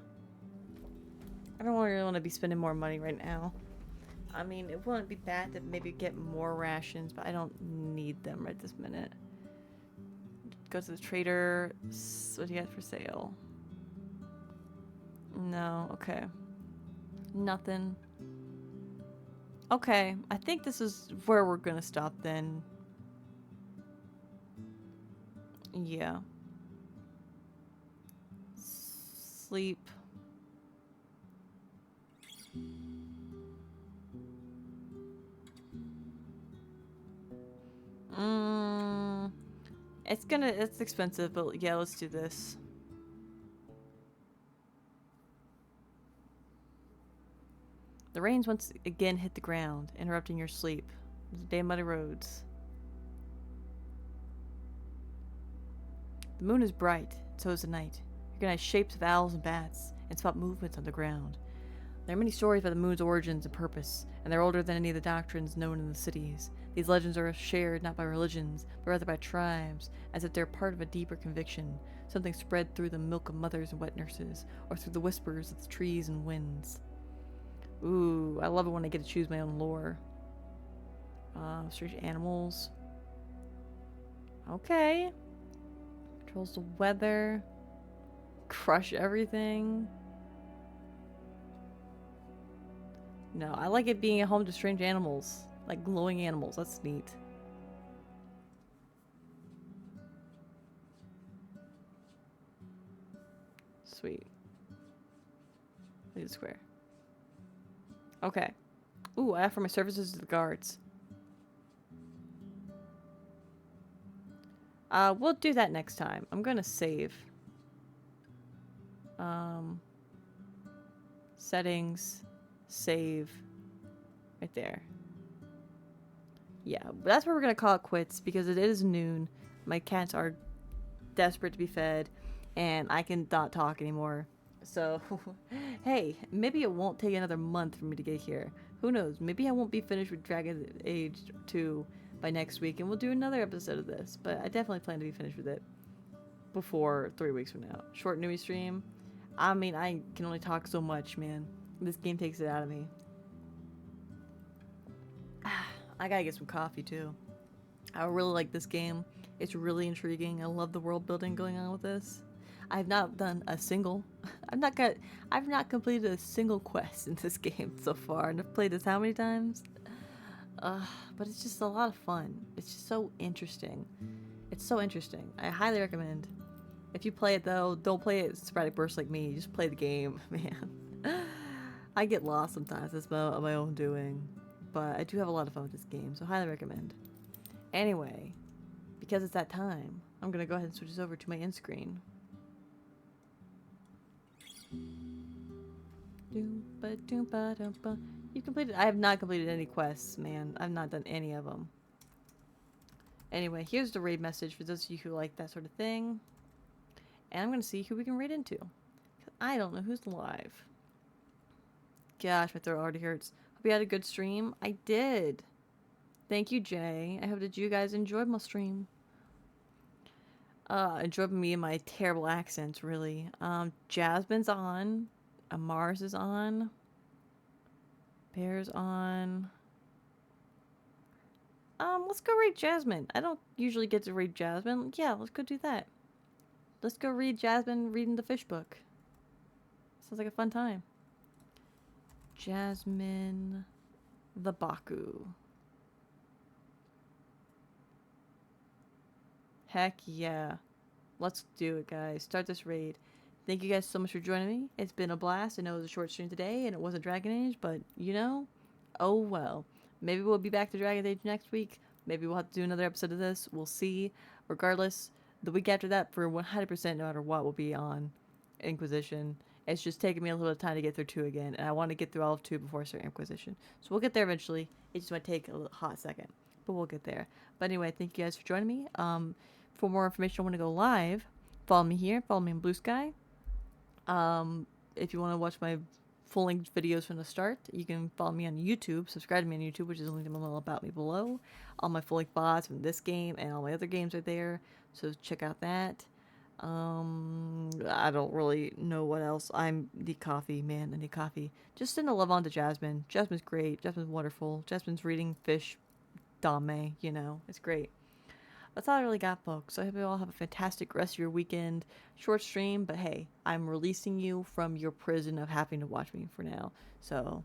I don't really want to be spending more money right now. I mean, it wouldn't be bad to maybe get more rations, but I don't need them right this minute. Go to the trader. What do you got for sale? No, okay. Nothing. Okay, I think this is where we're gonna stop then. Yeah. Sleep. It's expensive, but yeah, let's do this. The rains once again hit the ground, interrupting your sleep. It's a day of muddy roads. The moon is bright, so is the night. You recognize shapes of owls and bats, and spot movements on the ground. There are many stories about the moon's origins and purpose, and they're older than any of the doctrines known in the cities. These legends are shared not by religions, but rather by tribes, as if they're part of a deeper conviction, something spread through the milk of mothers and wet nurses, or through the whispers of the trees and winds. Ooh, I love it when I get to choose my own lore. Strange animals. Okay. Controls the weather. Crush everything. No, I like it being a home to strange animals. Like glowing animals. That's neat. Sweet. Leave the square. Okay. Ooh, I offer my services to the guards. We'll do that next time. I'm gonna save. Settings. Save. Right there. Yeah, but that's where we're gonna call it quits because it is noon. My cats are desperate to be fed, and I can not talk anymore. So, hey, maybe it won't take another month for me to get here. Who knows? Maybe I won't be finished with Dragon Age 2 by next week, and we'll do another episode of this. But I definitely plan to be finished with it before 3 weeks from now. Short Numi stream. I mean, I can only talk so much, man. This game takes it out of me. I gotta get some coffee too. I really like this game. It's really intriguing. I love the world building going on with this. I've not done a single. I've not completed a single quest in this game so far, and I've played this how many times? But it's just a lot of fun. It's just so interesting. It's so interesting. I highly recommend. If you play it though, don't play it sporadic bursts like me. Just play the game, man. I get lost sometimes. It's my own doing. but I do have a lot of fun with this game, so highly recommend. Anyway, because it's that time, I'm gonna go ahead and switch this over to my end screen. You completed. I have not completed any quests, man. I've not done any of them. Anyway, here's the raid message for those of you who like that sort of thing. And I'm gonna see who we can raid into. I don't know who's live. Gosh, my throat already hurts. Hope you had a good stream. I did. Thank you, Jay. I hope that you guys enjoyed my stream. Enjoyed me and my terrible accents, really. Jasmine's on. Mars is on. Bear's on. Let's go read Jasmine. I don't usually get to read Jasmine. Yeah, let's go do that. Let's go read Jasmine reading the fish book. Sounds like a fun time. Jasmine the Baku. Heck yeah. Let's do it, guys. Start this raid. Thank you guys so much for joining me. It's been a blast. I know it was a short stream today and it wasn't Dragon Age, but you know, oh well. Maybe we'll be back to Dragon Age next week. Maybe we'll have to do another episode of this. We'll see. Regardless, the week after that, for 100%, no matter what, we'll be on Inquisition. It's just taking me a little bit of time to get through 2 again, and I want to get through all of 2 before I start Inquisition. So we'll get there eventually. It just might take a hot second, but we'll get there. But anyway, thank you guys for joining me. For more information, I want to go live. Follow me here. Follow me in Blue Sky. If you want to watch my full-length videos from the start, you can follow me on YouTube. Subscribe to me on YouTube, which is linked in a little about me below. All my full-length VODs from this game and all my other games are there, so check out that. I don't really know what else. I need coffee, man. I need coffee. Just send a love on to Jasmine. Jasmine's great. Jasmine's wonderful. Jasmine's reading fish dame, you know. It's great. That's all I really got, folks. So I hope you all have a fantastic rest of your weekend. Short stream, but hey, I'm releasing you from your prison of having to watch me for now. So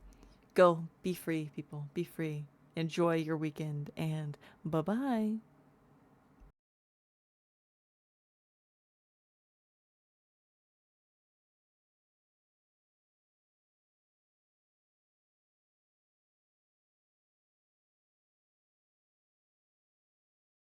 go, be free, people. Be free. Enjoy your weekend, and bye-bye.